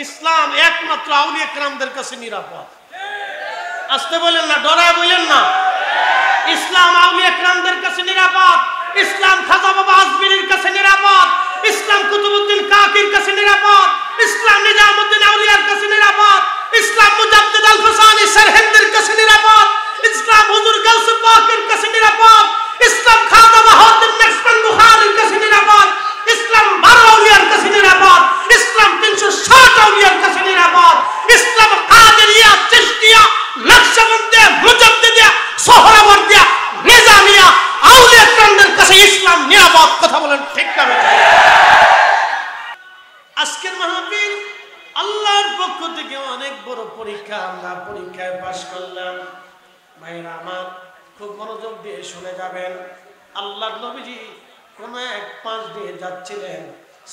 ইসলাম একমাত্র আউলিয়া কেরামদের কাছে নিরাপদ। আসতে বলেন না, ডরায় বলেন না। ইসলাম আউলিয়া কেরামদের কাছে নিরাপদ। ইসলাম খাজা বাবা আজমিরির কাছে নিরাপদ। ইসলাম কুতুবউদ্দিন কাকির কাছে নিরাপদ। ইসলাম নিজামউদ্দিন আউলিয়ার কাছে নিরাপদ। ইসলাম মুজাদ্দিদ আল ফাসানি সারহিন্দের কাছে নিরাপদ। ইসলাম হুজুর গাউসুল পাকের কাছে নিরাপদ। ইসলাম খাজা বাহাউদ্দিন নাকশবন্দ বুখারীর কাছে নিরাপদ। ইসলাম 12 আউলিয়ার কাছে নিরাপদ। ইসলাম 360 আউলিয়ার কাছে নিরাপদ। ইসলাম কাদেরিয়া, চিশতিয়া, নকশবন্দিয়া, মুজাদ্দিদিয়া, সোহরাওয়ার্দিয়া, নিজামিয়া আউলিয়া কেরামদের কাছে ইসলাম নিরাপদ। কথা বলেন ঠিক না বেঠিক? আজকের মাহফিল আল্লাহর পক্ষ থেকে অনেক বড় পরীক্ষা। আমরা পরীক্ষায় পাশ করলাম। ভাইরা আমার, খুব মনোযোগ দিয়ে শুনে যাবেন। আল্লাহর নবীজি কোন এক পাশ দিয়ে যাচ্ছিলেন,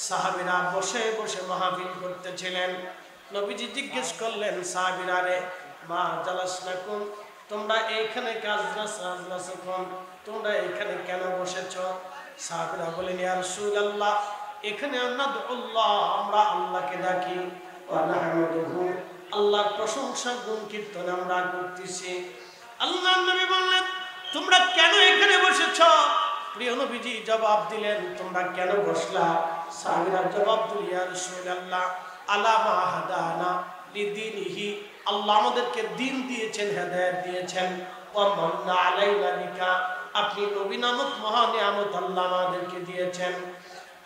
সাহাবীরা বসে বসে মাহফিল করতেছিলেন। নবীজি জিজ্ঞেস করলেন সাহাবীরা, রে মা জালাসনাকুম, তোমরা এইখানে তোমরা এখানে কেন বসেছো? সাহাবীরা বলেন, ইয়া রাসূলুল্লাহ, এখানে আমরা আল্লাহকে ডাকি, ওয়া নাহমাদুহু, আল্লাহর প্রশংসা গুণ কীর্তন আমরা করতেছি। আল্লাহর নবী বললেন, তোমরা কেন এখানে বসেছো? প্রিয় নবীজি জবাব দিলেন, তোমরা কেন বসলা? সাহাবীরা জবাব দিলেন, ইয়া রাসূলুল্লাহ, আলা মা হাদানা লিদিনিহি, আল্লাহ আমাদেরকে দ্বীন দিয়েছেন, হেদায়েত দিয়েছেন। ওয়া মান্না আলাইনা বিকা, আপনি নবী নামক মহা নিয়ামত আল্লাহ আমাদেরকে দিয়েছেন।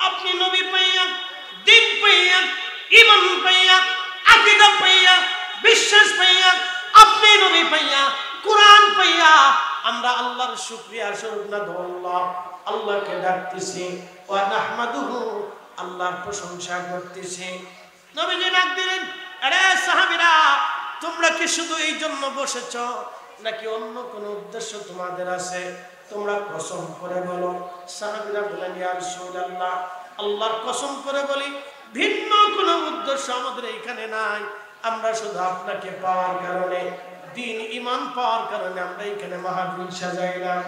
আপনি নবী পাইয়া, দ্বীন পাইয়া, ঈমান পাইয়া, আকীদা পাইয়া, বিশ্বাস পাইয়া, আপনি নবী পাইয়া, কোরআন পাইয়া আমরা আল্লাহর শুকরিয়া স্বরূপ না আল্লাহ আল্লাহকে ডাকতেছি, ওয়া নাহমাদুহু, আল্লাহর প্রশংসা করতেছি। নবীজি ডাক দিলেন, আরে সাহাবীরা, তোমরা কি শুধু এই জন্য বসেছো নাকি অন্য কোনো উদ্দেশ্য তোমাদের আছে? তোমরা কসম করে বলো। সাহাবীরা বলেন, ইয়া রাসূলুল্লাহ, আল্লাহর কসম করে বলি, ভিন্ন কোনো উদ্দেশ্য আমাদের এখানে নাই। আমরা শুধু আপনাকে পাওয়ার কারণে, দ্বীন ঈমান পাওয়ার কারণে আমরা এখানে মাহফিল সাজাইলাম।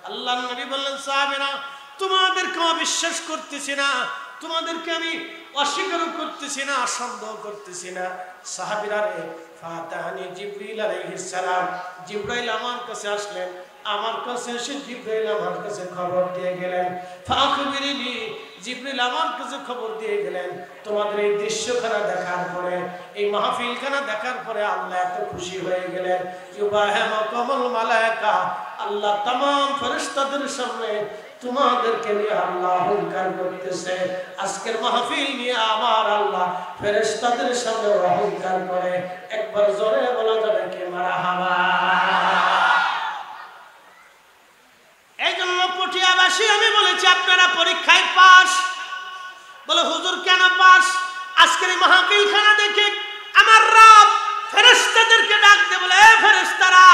আল্লাহর নবী বললেন, সাহাবীরা, তোমাদেরকে অবিশ্বাস করতেছি না, তোমাদেরকে আমি অস্বীকার করতেছি না, সন্দেহ করতেছি না। সাহাবীরা, রে ফাতানি জিবরিল আলাইহিস সালাম, জিবরাইল আমার কাছে আসলেন। আমার কাছে এসে জিবরাইল আমার কাছে খবর দিয়ে গেলেন, ফাখবিরিনি, জিবরিল আমার কাছে খবর দিয়ে গেলেন, তোমাদের এই দৃশ্যখানা দেখার পরে, এই মাহফিলখানা দেখার পরে আল্লাহ এত খুশি হয়ে গেলেন, ইউবাহিমাকুমুল মালায়েকা, আল্লাহ तमाम ফেরেশতাদের সামনে তোমাদেরকে নিয়ে আল্লাহ অহংকার করতেছে। আজকের মাহফিল নিয়ে আমার আল্লাহ ফেরেশতাদের সামনে অহংকার করে। একবার জোরে বলা যাবে কি মারহাবা? এইজন্য পটিয়াবাসী আমি বলেছি, আপনারা পরীক্ষায় পাস। বলে হুজুর কেন পাস? আজকের এই মাহফিলখানা দেখে আমার রব ফেরেশতাদেরকে ডাক দিয়ে বলে, এ ফেরেশতারা,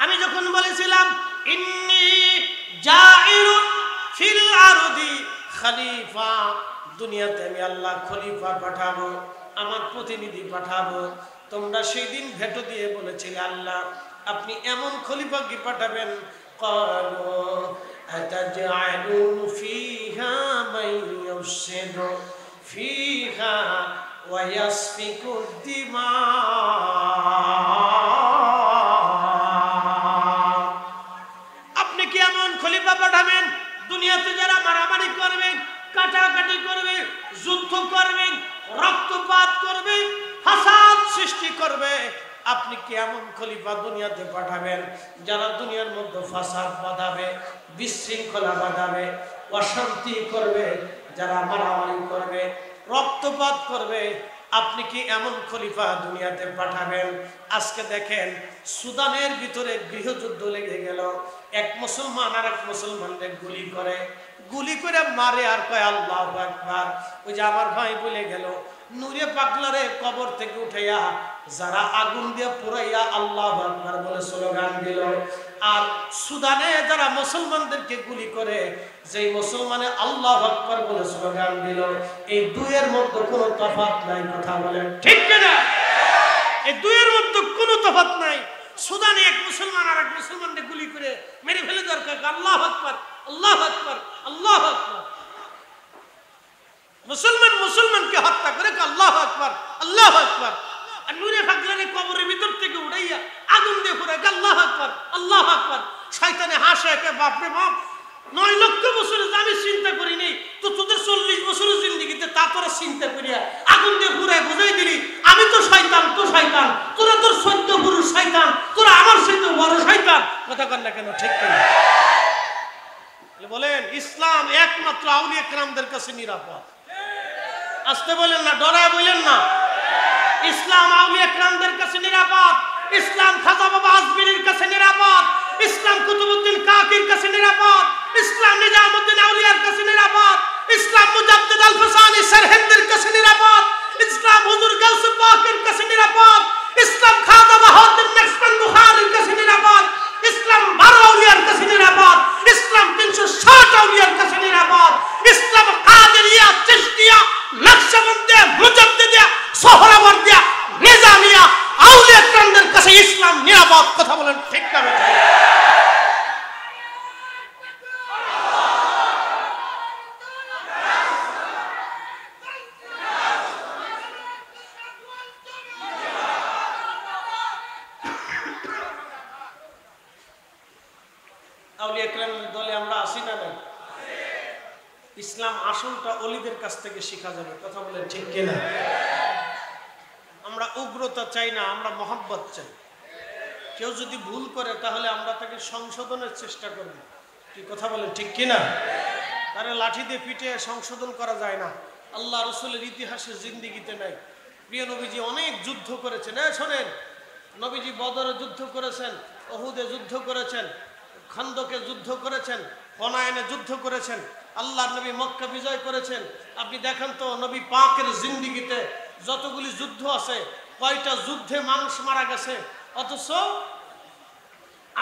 আমি যখন বলেছিলাম ইন্নী জাইরুন ফিল আরদি খলিফা, দুনিয়াতে আমি আল্লাহ খলিফা পাঠাবো, আমার প্রতিনিধি পাঠাবো, তোমরা সেই দিন ভেটো দিয়ে বলেছিলে আল্লাহ আপনি এমন খলিফা কি পাঠাবেন? ক্বালু আতাজআলু ফিহা মান ইউফসিদু ফিহা ওয়া ইয়াসফিকু দিমা, আপনি কি এমন খলিফা পাঠাবেন দুনিয়াতে যারা মারামারি করবে, কাটাকাটি করবে, যুদ্ধ করবে, রক্তপাত করবে, ফাসাদ সৃষ্টি করবে? আপনি কি এমন খলিফা দুনিয়াতে পাঠাবেন যারা দুনিয়ার মধ্যে ফাসাদ বাঁধাবে, বিশৃঙ্খলা বাঁধাবে, অশান্তি করবে, যারা মারামারি করবে, রক্তপাত করবে? আপনি কি এমন খলিফা দুনিয়াতে পাঠাবেন? আজকে দেখেন সুদানের ভিতরে গৃহযুদ্ধ লেগে গেল, এক মুসলমান আর এক মুসলমানকে গুলি করে মারে আর কয় আল্লাহু আকবার। ওই যে আমার ভাই বলে গেল, নূরে পাগলারে কবর থেকে উঠাইয়া যারা আগুন দিয়ে পুরাইয়া আল্লাহু আকবার বলে স্লোগান দিল, আর সুদানে যারা মুসলমানদেরকে গুলি করে যেই মুসলমানে আল্লাহু আকবার বলে স্লোগান দিল, এই দুইয়ের মধ্যে কোনো তফাৎ নাই। কথা বলেন ঠিক কিনা? এই দুইয়ের মধ্যে কোনো তফাৎ নাই। সুদানে এক মুসলমান আর এক মুসলমানকে গুলি করে মেরে ফেলে দরকার, আল্লাহু আকবার, আল্লাহু আকবার, আল্লাহু আকবার। মুসলমান মুসলমানকে হত্যা করে আল্লাহু আকবার আল্লাহু আকবার। আর নূরে পাগলারে কবরের ভিতর থেকে উড়াইয়া আগুন দিয়ে পুরাই আল্লাহু আকবার আল্লাহু আকবার। শয়তানে হাসে কে বাপ রে বাপ, 9 লক্ষ বছরে আমি চিন্তা করি নাই, তো তোদের 40 বছরের জিন্দেগিতে তা তোরা চিন্তা করিয়া আগুন দিয়ে পুরাই বুঝাই দিলি আমি তো শয়তান, তো শয়তান, তোরা তোর 14 পুরুষ শয়তান, তোরা আমার সাথে বড় শয়তান। কথা কন না কেন? ঠিক কিনা বলেন? ইসলাম একমাত্র আউলিয়া কেরামদের কাছে নিরাপদ। আসতে বলেন না, ডরায় বলেন না। ইসলাম আউলিয়া কেরামদের কাছে নিরাপদ। ইসলাম খাজা বাবা আজমিরির কাছে নিরাপদ। ইসলাম কুতুবউদ্দিন কাকির কাছে নিরাপদ। ইসলাম নিজামউদ্দিন আউলিয়ার কাছে নিরাপদ। ইসলাম মুজাদ্দিদ আল ফাসানি সারহিন্দের কাছে নিরাপদ। ইসলাম হুজুর গাউস পাকের কাছে নিরাপদ। ইসলাম খাজা বাহাউদ্দিন নাকশবন্দ বুখারীর কাছে নিরাপদ। ইসলাম 12 আউলিয়ার কাছে নিরাপদ। ইসলাম 360 আউলিয়ার কাছে নিরাপদ। ইসলাম কাদেরিয়া, চিশতিয়া, নকশবন্দিয়া, মুজাদ্দিদিয়া, সোহরাওয়ার্দিয়া, নিজামিয়া আউলিয়া কেরামদের কাছে ইসলাম নিরাপদ। কথা বলেন ঠিক না বেঠিক? আউলিয়া কেরামের দলে আমরা আসি না নাই? ইসলাম আসলটা অলিদের কাছ থেকে শেখা যাবে। কথা বলেন ঠিক কিনা? আমরা উগ্রতা চাই না, আমরা মহব্বত চাই। কেউ যদি ভুল করে তাহলে আমরা তাকে সংশোধনের চেষ্টা করব। কি কথা বলেন ঠিক কিনা? তারে লাঠি দিয়ে পিটে সংশোধন করা যায় না। আল্লাহ রসুলের ইতিহাসে জিন্দিগিতে নাই। প্রিয় নবীজি অনেক যুদ্ধ করেছেন। শোনেন, নবীজি বদরে যুদ্ধ করেছেন, উহুদে যুদ্ধ করেছেন, খন্দকে যুদ্ধ করেছেন, হুনাইনে যুদ্ধ করেছেন, আল্লাহর নবী মক্কা বিজয় করেছেন। আপনি দেখেন তো নবী পাকের জিন্দিগিতে যতগুলি যুদ্ধ আছে, কয়টা যুদ্ধে মানুষ মারা গেছে, অথচ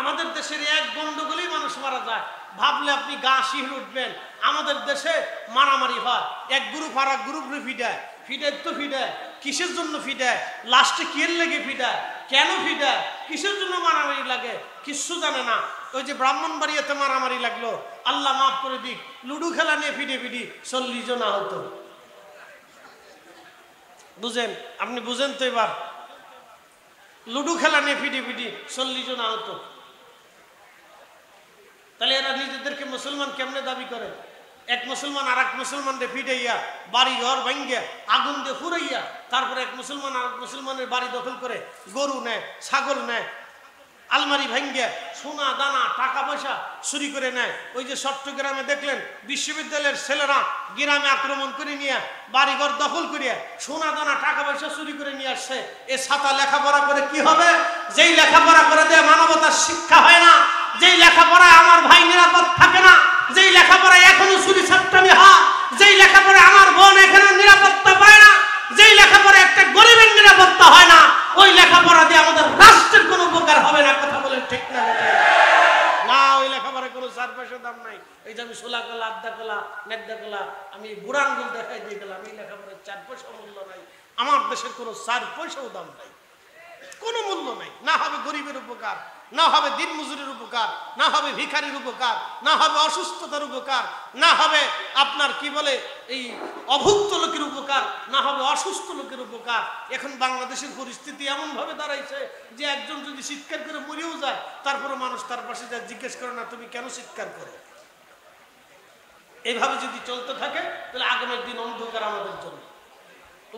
আমাদের দেশের এক গন্ডগোলেই মানুষ মারা যায়। ভাবলে আপনি গা শিহরে উঠবেন। আমাদের দেশে মারামারি হয়, এক গ্রুপ আর এক গ্রুপ ফিডায়, ফিডায় তো ফিডায়, কিসের জন্য ফিডায়, লাস্টে কে লেগে ফিডায়, কেন ফিডায়, কিসের জন্য মারামারি লাগে কিচ্ছু জানে না। ওই যে ব্রাহ্মণবাড়িয়াতে মারামারি লাগলো, আল্লাহ মাফ করে দিক, লুডু খেলা নিয়ে ফিডে 40 জন আহত। বুঝেন? আপনি বুঝেন তো এবার? লুডু খেলা নিয়ে ফিডে 40 জন আহত। তাহলে এরা নিজেদেরকে মুসলমান কেমনে দাবি করে? এক মুসলমান আর এক মুসলমানকে ফিডাইয়া বাড়ি ঘর ভাঙ্গিয়া আগুন দিয়ে ফুরাইয়া তারপরে এক মুসলমান আর এক মুসলমানের বাড়ি দখল করে গরু নেয়, ছাগল নেয়, আলমারি ভাঙ্গিয়া সোনা দানা টাকা পয়সা চুরি করে নেয়। ওই যে চট্টগ্রামে দেখলেন বিশ্ববিদ্যালয়ের ছেলেরা গ্রামে আক্রমণ করে নিয়ে বাড়িঘর দখল করিয়া সোনা দানা টাকা পয়সা চুরি করে নিয়ে আসছে। এ ছাতা লেখাপড়া করে কি হবে? যেই লেখাপড়া করে দেয় মানবতার শিক্ষা হয় না, যেই লেখাপড়ায় আমার ভাই নিরাপদ থাকে না, যেই লেখাপড়ায় এখনো চুরি ছাত্রামি হয়, যেই লেখাপড়ায় আমার বোন এখানে নিরাপত্তা পায় না, যেই লেখাপড়ায় একটা গরিবের নিরাপত্তা হয় না, ওই লেখাপড়া দিয়ে আমাদের রাষ্ট্রের কোনো উপকার হবে না। কথা বলেন ঠিক না? না, ওই লেখাপড়ার কোনো 4 পয়সার দাম নাই। এই যে আমি সোলা কলা, আদ্দা কলা, নেদ্দা কলা, আমি বুড়া আঙ্গুল দেখাই দিয়ে গেলাম, এই লেখাপড়ার 4 পয়সা মূল্য নাই। আমার দেশের কোনো 4 পয়সাও দাম নাই, কোনো মূল্য নাই। না হবে গরিবের উপকার, না হবে দিন মজুরের উপকার, না হবে ভিখারির উপকার, না হবে অসুস্থতার উপকার, না হবে আপনার কি বলে এই অভুক্ত লোকের উপকার, না হবে অসুস্থ লোকের উপকার। এখন বাংলাদেশের পরিস্থিতি এমন ভাবে দাঁড়াইছে যে একজন যদি চিৎকার করে মরেও যায়, তারপরে মানুষ তার পাশে যা জিজ্ঞেস করে না তুমি কেন চিৎকার করো। এইভাবে যদি চলতে থাকে তাহলে আগামীর দিন অন্ধকার আমাদের জন্য।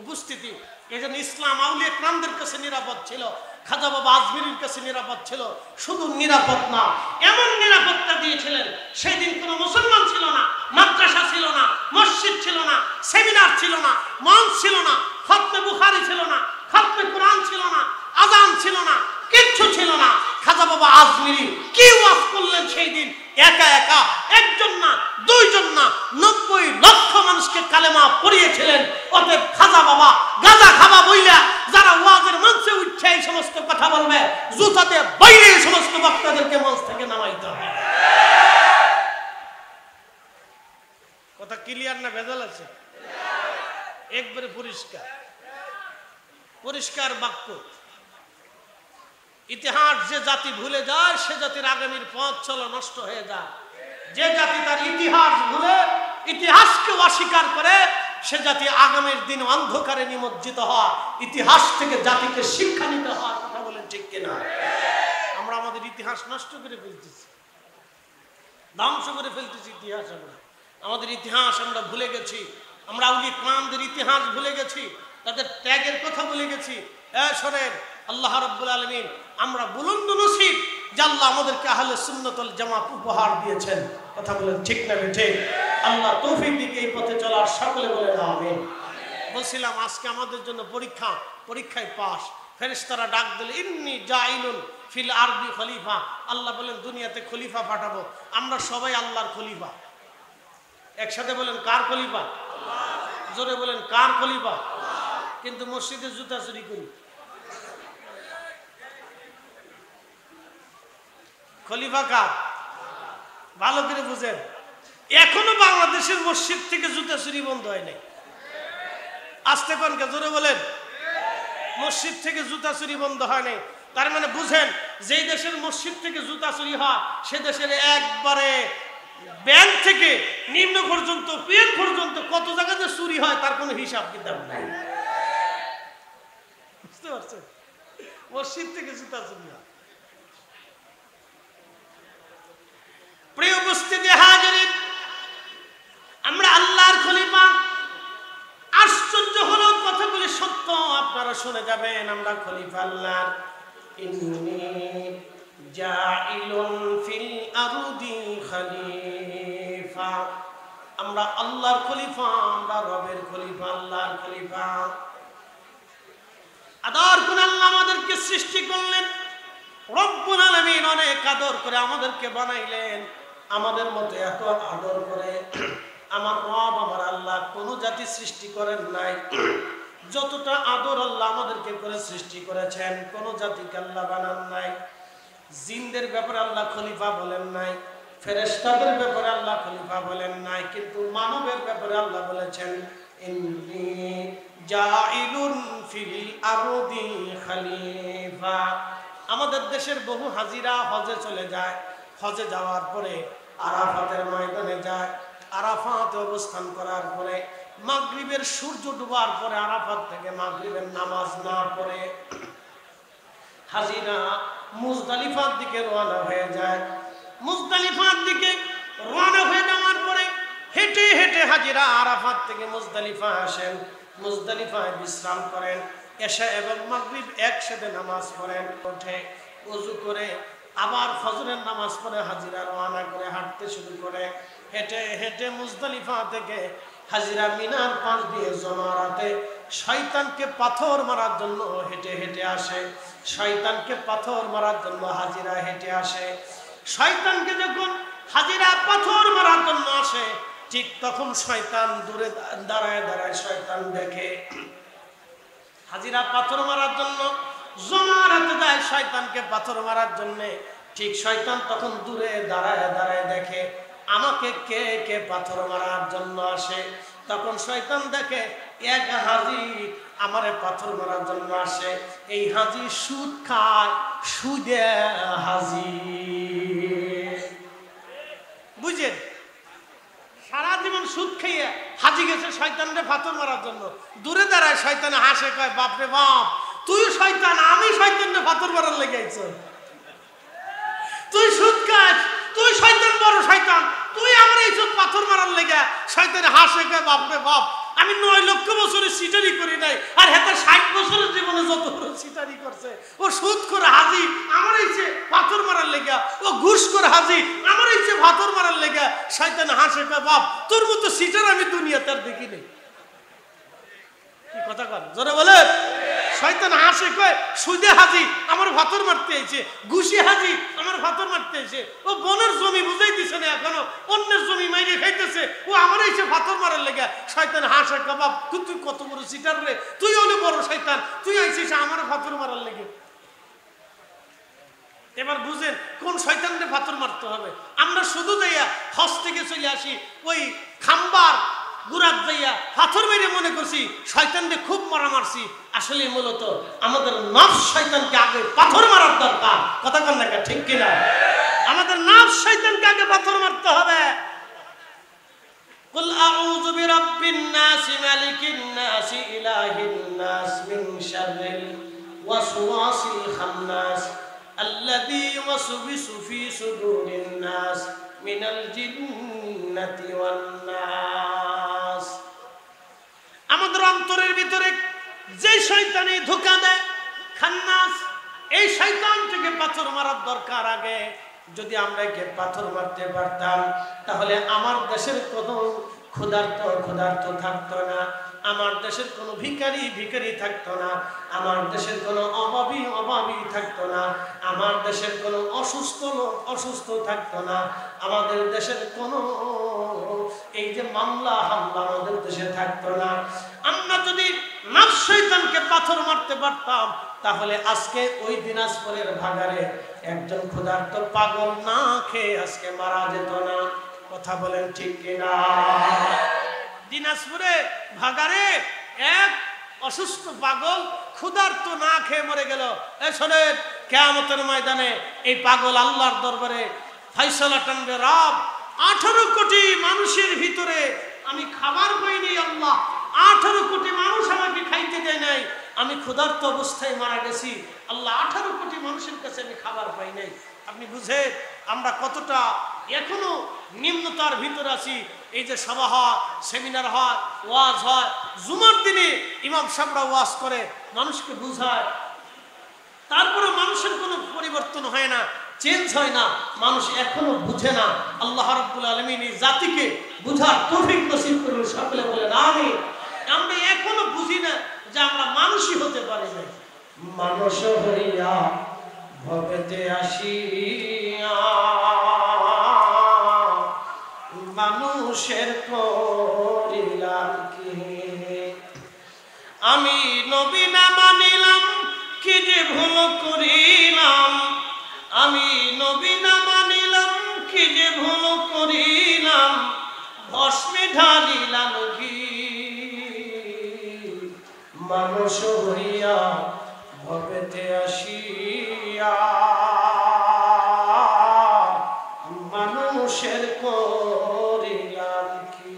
উপস্থিতি এই জন্য ইসলাম আউলিয়া কেরামদের কাছে নিরাপদ ছিল, খাজা বাবা আজমিরির কাছে নিরাপদ ছিল। শুধু নিরাপদ না, এমন নিরাপত্তা দিয়েছিলেন সেই দিন কোনো মুসলমান ছিল না, মাদ্রাসা ছিল না, মসজিদ ছিল না, সেমিনার ছিল না, মঞ্চ ছিল না, খতমে বুখারী ছিল না, খতমে কোরআন ছিল না, আযান ছিল না, কিচ্ছু ছিল না। খাজা বাবা আজমিরি কি ওয়াজ করলেন সেই দিন, একা একা, একজন না, 2 জন না, 90 লক্ষ মানুষকে কালেমা পড়িয়েছিলেন। অতএব খাজা বাবা গাঁজা খাবা বইলা যারা ওয়াজের মঞ্চে উঠছে এই সমস্ত কথা বলবে, জুতাতে বাইরে এই সমস্ত বক্তাদেরকে মঞ্চ থেকে নামাইতে হবে। কথা ক্লিয়ার না ভেজাল আছে? একবারে পরিষ্কার, পরিষ্কার বাক্য। ইতিহাস যে জাতি ভুলে যায় সে জাতির আগামীর পথ চলা নষ্ট হয়ে যায়। যে জাতি তার ইতিহাস ভুলে ইতিহাসকে অস্বীকার করে সে জাতি আগামীর দিন অন্ধকারে নিমজ্জিত হওয়া, ইতিহাস থেকে জাতিকে শিক্ষা নিতে হওয়ার কথা বলেন, ঠিক কিনা? আমরা আমাদের ইতিহাস নষ্ট করে ফেলতেছি, ধ্বংস করে ফেলতেছি ইতিহাস। আমাদের ইতিহাস আমরা ভুলে গেছি। আমরা আউলিয়া কিরামদের ইতিহাস ভুলে গেছি, তাদের ত্যাগের কথা ভুলে গেছি। শোনেন, আল্লাহ রাব্বুল আলামিন, আমরা বুলন্দ নসিব যে আল্লাহ আমাদেরকে আহলে সুন্নাত ওয়াল জামাত উপহার দিয়েছেন। কথা বলেন, ঠিক না ঠিক? আল্লাহ তৌফিক দিকে এই পথে চলার, সকলে বলেন আমিন। বলছিলাম আজকে আমাদের জন্য পরীক্ষা, পরীক্ষায় পাস। ফেরেশতারা ডাক দিল, ইন্নী জাইলুন ফিল আরদি খলিফা। আল্লাহ বলেন দুনিয়াতে খলিফা পাঠাবো। আমরা সবাই আল্লাহর খলিফা। একসাথে বলেন, কার খলিফা? জোরে বলেন, কার খলিফা? কিন্তু মসজিদে জুতা চুরি করি। খলিফা কার? ভালো করে বুঝেন, এখনো বাংলাদেশের মসজিদ থেকে জুতা চুরি বন্ধ হয় নাই। আস্তে কনকে, জোরে বলেন, মসজিদ থেকে জুতা চুরি বন্ধ হয় নাই। তার মানে বুঝেন, যেই দেশের মসজিদ থেকে জুতা চুরি হয় সে দেশের একবারে ব্যাংক থেকে নিম্ন পর্যন্ত, পেন পর্যন্ত কত জায়গাতে চুরি হয় তার কোনো হিসাব কিতাব নাই। বুঝতে পারছেন? মসজিদ থেকে জুতা চুরি হয়। প্রিয় উপস্থিতি হাজিরিন, আমরা আল্লাহর খলিফা। আশ্চর্য হলো, কথাগুলি সত্য, আপনারা শুনে যাবেন। আমরা খলিফা আল্লাহর। ইন্নী জাইলুন ফিল আরদি খলিফা। আমরা আল্লাহর খলিফা, আমরা রবের খলিফা, আল্লাহর খলিফা। আদর করে আল্লাহ আমাদেরকে সৃষ্টি করলেন। রব্বুল আলামিন অনেক আদর করে আমাদেরকে বানাইলেন। আমাদের মতো এত আদর করে আমার রব, আমার আল্লাহ কোন জাতি সৃষ্টি করেন নাই। যতটা আদর আল্লাহ আমাদেরকে করে সৃষ্টি করেছেন, কোন জাতিকে আল্লাহ বানান নাই। জিনদের ব্যাপারে আল্লাহ খলিফা বলেন নাই, ফেরেশতাদের ব্যাপারে আল্লাহ খলিফা বলেন নাই, কিন্তু মানবের ব্যাপারে আল্লাহ বলেছেন, ইন্নী জাইলুন ফিল আরদি খলিফা। আমাদের দেশের বহু হাজিরা হজে চলে যায়। হজে যাওয়ার পরে আরাফাতের ময়দানে যায়। আরাফাতে অবস্থান করার পরে মাগরিবের সূর্য ডুবার পরে আরাফাত থেকে মাগরিবের নামাজ না পড়ে হাজিরা মুজদালিফার দিকে রওনা হয়ে যায়। মুজদালিফার দিকে রওনা হয়ে যাওয়ার পরে হেঁটে হেঁটে হাজিরা আরাফাত থেকে মুজদালিফা আসেন। মুজদালিফায় বিশ্রাম করেন। এশা এবং মাগরিব একসাথে নামাজ পড়েন। উঠে ওযু করে আবার ফজরের নামাজ পড়ে হাজিরা রওনা করে হাঁটতে শুরু করে। হেঁটে হেঁটে মুজদালিফা থেকে হাজিরা মিনার পাশ দিয়ে জমারাতে শয়তানকে পাথর মারার জন্য হেঁটে হেঁটে আসে। শয়তানকে পাথর মারার জন্য হাজিরা হেঁটে আসে। শয়তানকে যখন হাজিরা পাথর মারার জন্য আসে, ঠিক তখন শয়তান দূরে দাঁড়ায় দাঁড়ায় শয়তান দেখে হাজিরা পাথর মারার জন্য জমারাতে যায় শয়তানকে পাথর মারার জন্য। ঠিক শয়তান তখন দূরে দাঁড়ায় দাঁড়ায় দেখে আমাকে কে কে পাথর মারার জন্য আসে। তখন শয়তান দেখে এক হাজি আমারে পাথর মারার জন্য আসে। এই হাজি সুদ খায়, সুদে হাজি। বুঝেন, সারা জীবন সুদ খেয়ে হাজি গেছে শয়তানরে পাথর মারার জন্য। দূরে দাঁড়ায় শয়তান হাসে, কয় বাপরে বাপ, তুই শয়তান, আমি শয়তানরে পাথর মারার লেগে আইছ। তুই সুদ খাস, তুই শয়তান, বড় শয়তান, তুই আমার এই সব পাথর মারার লেগে। শয়তান হাসে, কয় বাপরে বাপ, আমি 9 লক্ষ বছরের সিটারি করি নাই, আর হেতার 60 বছরের জীবনে যত বড় সিটারি করছে। ও সুদ করে হাজি আমার এইছে পাথর মারার লেগে, ও ঘুষ করে হাজি আমার এইছে পাথর মারার লেগে। শয়তান হাসে, কয় বাপ, তোর মতো সিটার আমি দুনিয়াতে আর দেখি নাই। কি কথা কন, জোরে বলে। শয়তান হাসে, কয় সুদে হাজি আমার পাথর মারতে আইছে, ঘুষি হাজি আমার পাথর মারতে আইছে। ও বনের জমি বুঝাই দিছে না, এখনো অন্যের জমি মাইরে খাইতেছে, ও আমার এইছে পাথর মারার লেগে। শয়তান হাসে, কবাব, তুই কত বড় সিটার রে, তুই হলে বড় শয়তান, তুই আইছিস আমার পাথর মারার লেগে। এবার বুঝেন কোন শয়তানরে পাথর মারতে হবে। আমরা শুধু যাইয়া হজ থেকে চলে আসি, ওই খাম্বার গুরাত যাইয়া পাথর মেরে মনে করছি শয়তানকে খুব মারা মারছি। আসলে মূলত আমাদের নফস শয়তানকে আগে পাথর মারার দরকার। কথা কন না, ঠিক কিনা? আমাদের নফস শয়তানকে আগে পাথর মারতে হবে। কুল আউযু বিরাব্বিন নাস মালিকিন নাস ইলাহিন নাস মিন শাররিল ওয়াসওয়াসিল খান্নাস আল্লাযী ইউওয়াসবিসু ফি সুদুরিন নাস মিনাল জিন্নাতি ওয়ান নাস। আমাদের অন্তরের ভিতরে যে শয়তানি ধোঁকা দেয়, খান্নাস, এই শয়তান থেকে পাথর মারার দরকার। আগে যদি আমরা একে পাথর মারতে পারতাম তাহলে আমার দেশের কোনো ক্ষুধার্ত থাকতো না, আমার দেশের কোনো ভিখারি থাকতো না, আমার দেশের কোনো অভাবী থাকতো না, আমার দেশের কোনো অসুস্থ থাকতো না, আমাদের দেশের কোনো এই যে মামলা হামলা আমাদের দেশে থাকতো না। আমরা যদি নফস শয়তানকে পাথর মারতে পারতাম তাহলে আজকে ওই দিনাজপুরের ভাগারে একজন ক্ষুধার্ত পাগল না খেয়ে আজকে মারা যেত না। কথা বলেন ঠিক কিনা? দিনাজপুরে ভাগারে এক অসুস্থ পাগল ক্ষুধার্ত না খেয়ে মরে গেল। শোনেন, কিয়ামতের ময়দানে এই পাগল আল্লাহর দরবারে ফয়সালা টানবে, রব 18 কোটি মানুষের ভিতরে আমি খাবার পাইনি, আল্লাহ 18 কোটি মানুষ আমাকে খাইতে দেয় নাই, আমি ক্ষুধার্ত অবস্থায় মারা গেছি, আল্লাহ 18 কোটি মানুষের কাছে আমি খাবার পাই নাই। আপনি বুঝেন আমরা কতটা এখনো নিম্নতার ভিতরে আছি। এই যে সভা হয়, সেমিনার হয়, ওয়াজ হয়, জুমার দিনে ইমাম সাহেবরা ওয়াজ করে, মানুষকে বুঝায়, তারপরে মানুষের কোনো পরিবর্তন হয় না, চেঞ্জ হয় না, মানুষ এখনো বুঝে না। আল্লাহ রাব্বুল আলামিন এই জাতিকে বুঝার তৌফিক নসিব করুন, সকলে বলেন আমিন। আমরা এখনো বুঝি না যে আমরা মানুষই হতে পারি না। মানুষ হইয়া ভবেতে আসিয়া মানুষের করিলাম কি, আমি নবী না মানিলাম কি যে ভুল করিলাম, আমি নবী না মানিলাম কি যে ভুল করিলাম, ভস্মে ঢালিলাম ঘি, মানুষ হইয়া ভবেতে আসিয়া মানুষের করিলাম কি।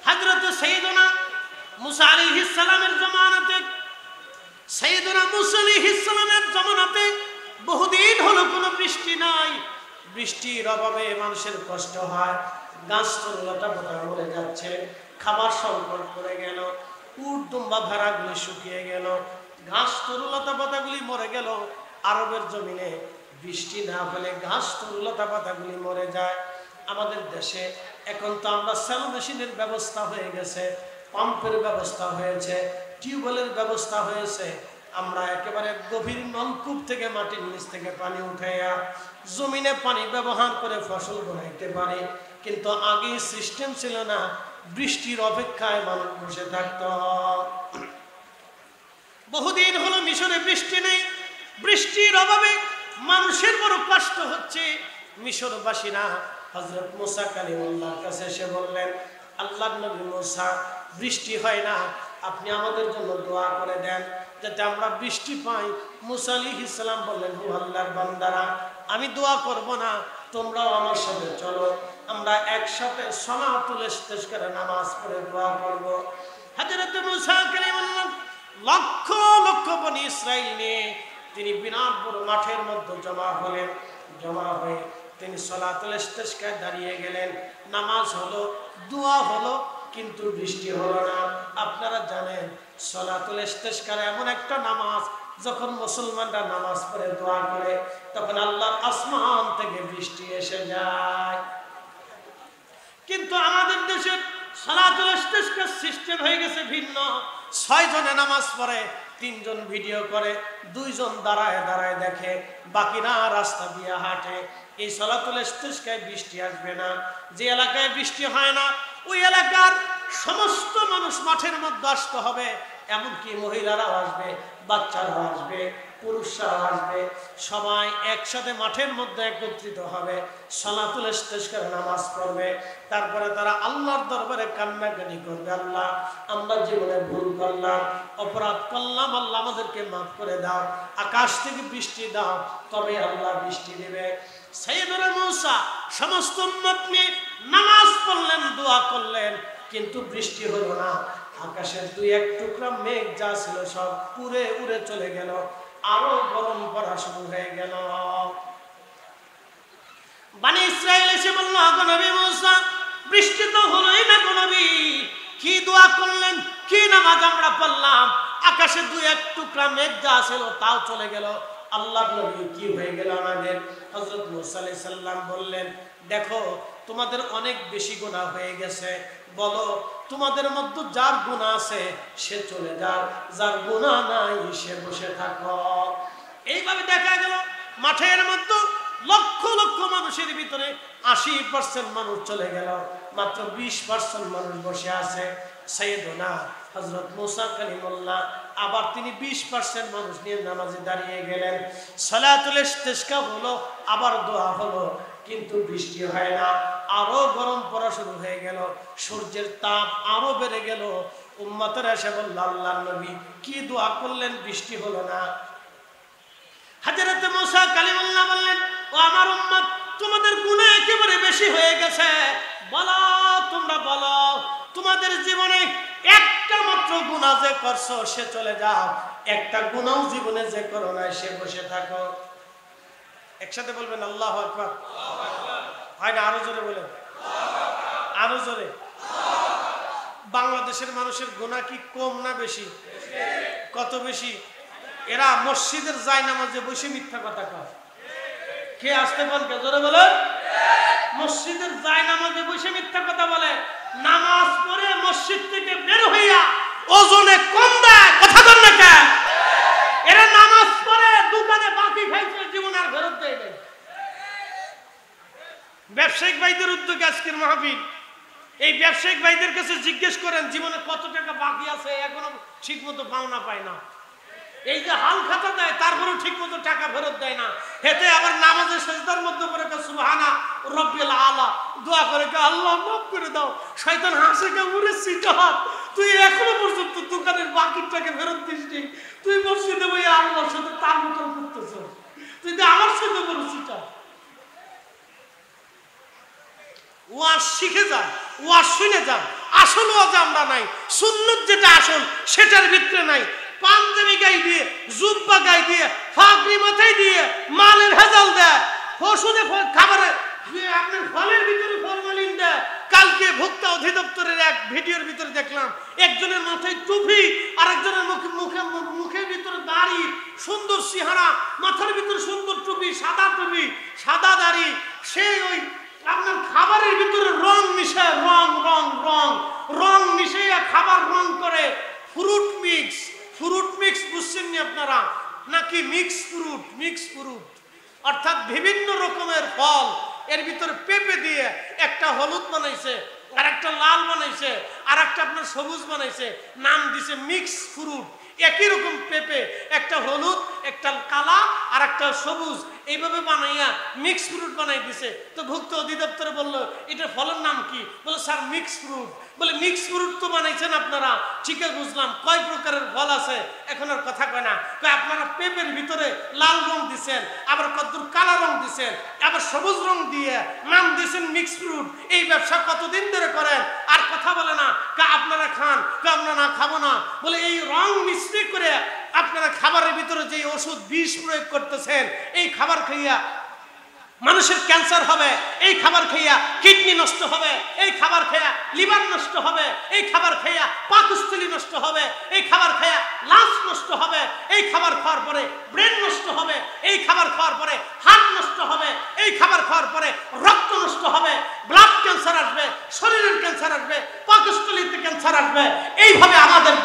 হযরত সাইয়েদনা মুসা আলাইহিস সালামের জামানাতে, সাইয়েদনা মুসা আলাইহিস সালামের জামানাতে বহুদিন হলো কোনো বৃষ্টি নাই। বৃষ্টির অভাবে মানুষের কষ্ট হয়, গাছ লতা পাতা মরে যাচ্ছে, খাবার সংকট পড়ে গেল, উট দুম্বা ভেড়াগুলি শুকিয়ে গেল, ঘাস তরুলতা পাতাগুলি মরে গেল। আরবের জমিনে বৃষ্টি না হলে ঘাস তরুলতা পাতাগুলি মরে যায়। আমাদের দেশে এখন তো আমরা সেলো মেশিনের ব্যবস্থা হয়ে গেছে, পাম্পের ব্যবস্থা হয়েছে, টিউবওয়েলের ব্যবস্থা হয়েছে, আমরা একেবারে গভীর নলকূপ থেকে মাটির নিচ থেকে পানি উঠাইয়া জমিনে পানি ব্যবহার করে ফসল বনাইতে পারি। কিন্তু আগে সিস্টেম ছিল না, বৃষ্টির অপেক্ষায় মানুষ বসে থাকত। বহুদিন হলো মিশরে বৃষ্টি নেই, বৃষ্টির অভাবে মানুষের বড় কষ্ট হচ্ছে। মিশরবাসীরা হযরত মুসা কালিমুল্লাহর কাছে এসে বললেন, আল্লাহর নবী মুসা, বৃষ্টি হয় না, আপনি আমাদের জন্য দোয়া করে দেন যাতে আমরা বৃষ্টি পাই। মুসা আলাইহিস সালাম বললেন, ও আল্লাহর বান্দারা, আমি দোয়া করব না, তোমরাও আমার সাথে চলো, আমরা একসাথে সালাতুল ইস্তিসকার নামাজ পড়ে দোয়া করব। হযরত মুসা কালিমুল্লাহ লক্ষ লক্ষ বনি ইসরাইল নিয়ে তিনি বিরাট বড় মাঠের মধ্যে জমা হলেন। জমা হয়ে তিনি সালাতুল ইস্তিসকায় দাঁড়িয়ে গেলেন। নামাজ হলো, দোয়া হলো, কিন্তু বৃষ্টি হলো না। আপনারা জানেন সালাতুল ইস্তিসকার এমন একটা নামাজ, যখন মুসলমানরা নামাজ পড়ে দোয়া করে তখন আল্লাহর আসমান থেকে বৃষ্টি এসে যায়। কিন্তু আমাদের দেশের সালাতুল ইস্তিসকার সিস্টেম হয়ে গেছে ভিন্ন। 6 জনে নামাজ পড়ে, 3 জন ভিডিও করে, 2 জন দাঁড়ায় দাঁড়ায় দেখে, বাকিরা রাস্তা দিয়ে হাঁটে। এই সালাতুল ইস্তিসকায় বৃষ্টি আসবে না। যে এলাকায় বৃষ্টি হয় না ওই এলাকার সমস্ত মানুষ মাঠের মধ্যে আসতে হবে, এমনকি মহিলারাও আসবে, বাচ্চারাও আসবে, পুরুষরাও আসবে, সবাই একসাথে মাঠের মধ্যে একত্রিত হবে, সালাতুল ইস্তিসকার নামাজ পড়বে। তারপরে তারা আল্লাহর দরবারে কান্নাকাটি করবে, আল্লাহ আমরা জীবনে ভুল করলাম, অপরাধ করলাম, আল্লাহ আমাদেরকে মাফ করে দাও, আকাশ থেকে বৃষ্টি দাও, তবে আল্লাহ বৃষ্টি দেবে। সাইয়েদনা মূসা সমস্ত উম্মত নিয়ে নামাজ পড়লেন, দোয়া করলেন, কিন্তু বৃষ্টি হলো না। আকাশের দুই এক টুকরা মেঘ যা ছিল সব উড়ে উড়ে চলে গেল, আরো গরম পড়া শুরু হয়ে গেল। বনি ইসরাইল এসে বলল, গো নবী মূসা, বৃষ্টি তো হলোই না গো নবী, কি দোয়া করলেন, কি নামাজ আমরা পড়লাম, আকাশে দুই এক টুকরা মেঘ যা ছিল তাও চলে গেল, আল্লাহর নবী কি হয়ে গেল আমাদের? হযরত মূসা আলাইহিস সালাম বললেন, দেখো তোমাদের অনেক বেশি গুনাহ হয়ে গেছে, বলো তোমাদের মধ্যে যার গুনাহ আছে সে চলে যাও, যার গুনাহ নাই সে বসে থাকো। এইভাবে দেখা গেল মাঠের মধ্যে লক্ষ লক্ষ মানুষের ভিতরে 80% মানুষ চলে গেল, মাত্র 20% মানুষ বসে আছে। সাইয়েদনা হযরত মূসা কালিমুল্লাহ আবার তিনি 20% মানুষ নিয়ে নামাজে দাঁড়িয়ে গেলেন। সালাতুল ইস্তিসকা হলো, আবার দোয়া হলো, কিন্তু বৃষ্টি হয় না, আরো গরম পড়া শুরু হয়ে গেল, সূর্যের তাপ আরো বেড়ে গেল। উম্মতেরা এসে বলল, আল্লাহর নবী কি দোয়া করলেন, বৃষ্টি হলো না। হযরত মূসা কালিমুল্লাহ বললেন, ও আমার উম্মত, তোমাদের গুনাহ একেবারে বেশি হয়ে গেছে, বলো তোমরা বলো তোমাদের জীবনে একটা মাত্র গুনাহ যে করছো সে চলে যাও, একটা গুনাহ জীবনে যে করো না সে বসে থাকো। একসাথে বলবেন আল্লাহু আকবার। হয় না? আরো জোরে বলেন, আরো জোরে। বাংলাদেশের মানুষের গুনাহ কি কম না বেশি? কত বেশি? এরা মসজিদের জায়নামাজে বসে মিথ্যা কথা কয়। কে আসতে বলকে জোরে বলে? মসজিদের জায়নামাজে বসে মিথ্যা কথা বলে, নামাজ পড়ে মসজিদ থেকে বের হইয়া ওজনে কম দেয়, কথা বল না কেন? এরা নামাজ পড়ে দোকানে বাকি খাইছে, জীবন আর ফেরত দেয় নাই। ব্যবসায়িক ভাইদের উদ্যোগে আজকের মাহফিল, এই ব্যবসায়িক ভাইদের কাছে জিজ্ঞেস করেন জীবনে কত টাকা বাকি আছে, এখনো ঠিক মতো পাওনা পায় না। এই যে হাল খাতা দেয় তারপরেও ঠিক মতো টাকা ফেরত দেয় না। হেতে আবার নামাজের সেজদার মধ্যে পড়ে সুবহানা রব্বিল আলা দোয়া করে, আল্লাহ মাফ করে দাও। শয়তান হাসে কে, উড়ে সিটাত, তুই এখনো পর্যন্ত দোকানের বাকির টাকা ফেরত দিসনি, তুই মসজিদে বইয়া আল্লাহর সাথে তাল মতন করতেছ, তুই তো আমার সাথে বড় সিটা। ওয়াজ শিখে যান, ওয়াজ শুনে যান। আসল ওয়াজ আমরা নাই, সুন্নত যেটা আসল সেটার ভিতরে নাই। পাঞ্জাবি গায়ে দিয়ে, জুব্বা গায়ে দিয়ে, ফাগরি মাথায় দিয়ে, মালের ভেজাল দেয়, ওষুধে খাবারে আপনার ফলের ভিতরে ফরমালিন দেয়। কালকে ভোক্তা অধিদপ্তরের এক ভিডিওর ভিতরে দেখলাম একজনের মাথায় টুপি, আর একজনের মুখের ভিতরে দাড়ি, সুন্দর চেহারা, মাথার ভিতরে সুন্দর টুপি, সাদা দাড়ি, সে ওই আপনার খাবারের ভিতরে রং মিশায়, রং মিশাইয়া খাবার রং করে। ফ্রুট মিক্স বুঝছেন নি আপনারা? নাকি মিক্স ফ্রুট অর্থাৎ বিভিন্ন রকমের ফল, এর ভিতরে পেঁপে দিয়ে একটা হলুদ বানাইছে, আর একটা লাল বানাইছে, আর একটা আপনার সবুজ বানাইছে, নাম দিছে মিক্স ফ্রুট। একই রকম পেঁপে, একটা হলুদ, একটা কালা, আর একটা সবুজ, এইভাবে বানাইয়া মিক্স ফ্রুট বানাই দিছে। তো ভুক্ত অধিদপ্তরে বললো, এটা ফলের নাম কি? বলে স্যার মিক্স ফ্রুট। বলে মিক্স ফ্রুট তো বানাইছেন আপনারা, ঠিক আছে বুঝলাম, কয় প্রকারের ফল আছে এখন আর কথা কয় না। আপনারা পেঁপের ভিতরে লাল রং দিছেন, আবার কতদূর কালা রং দিছেন, আবার সবুজ রং দিয়ে নাম দিয়েছেন মিক্স ফ্রুট। এই ব্যবসা কতদিন ধরে করেন আর কথা বলে না? আপনারা খান, আমরা না খাবো না। বলে এই রং মিশ্রি করে আপনারা খাবারের ভিতরে যে ওষুধ বিষ প্রয়োগ করতেছেন, এই খাবার খাইয়া মানুষের ক্যান্সার হবে, এই খাবার খাইয়া কিডনি নষ্ট হবে, এই খাবার খাইয়া লিভার নষ্ট হবে, এই খাবার খাইয়া পাকস্থলী নষ্ট হবে, এই খাবার খাইয়া লাংস নষ্ট হবে, এই খাবার খাওয়ার পরে ব্রেন নষ্ট হবে, এই খাবার খাওয়ার পরে হার্ট নষ্ট হবে, এই খাবার খাওয়ার পরে রক্ত নষ্ট হবে, ব্লাড ক্যান্সার আসবে, শরীরের ক্যান্সার আসবে, পাকস্থলীতে ক্যান্সার আসবে। এইভাবে আমাদের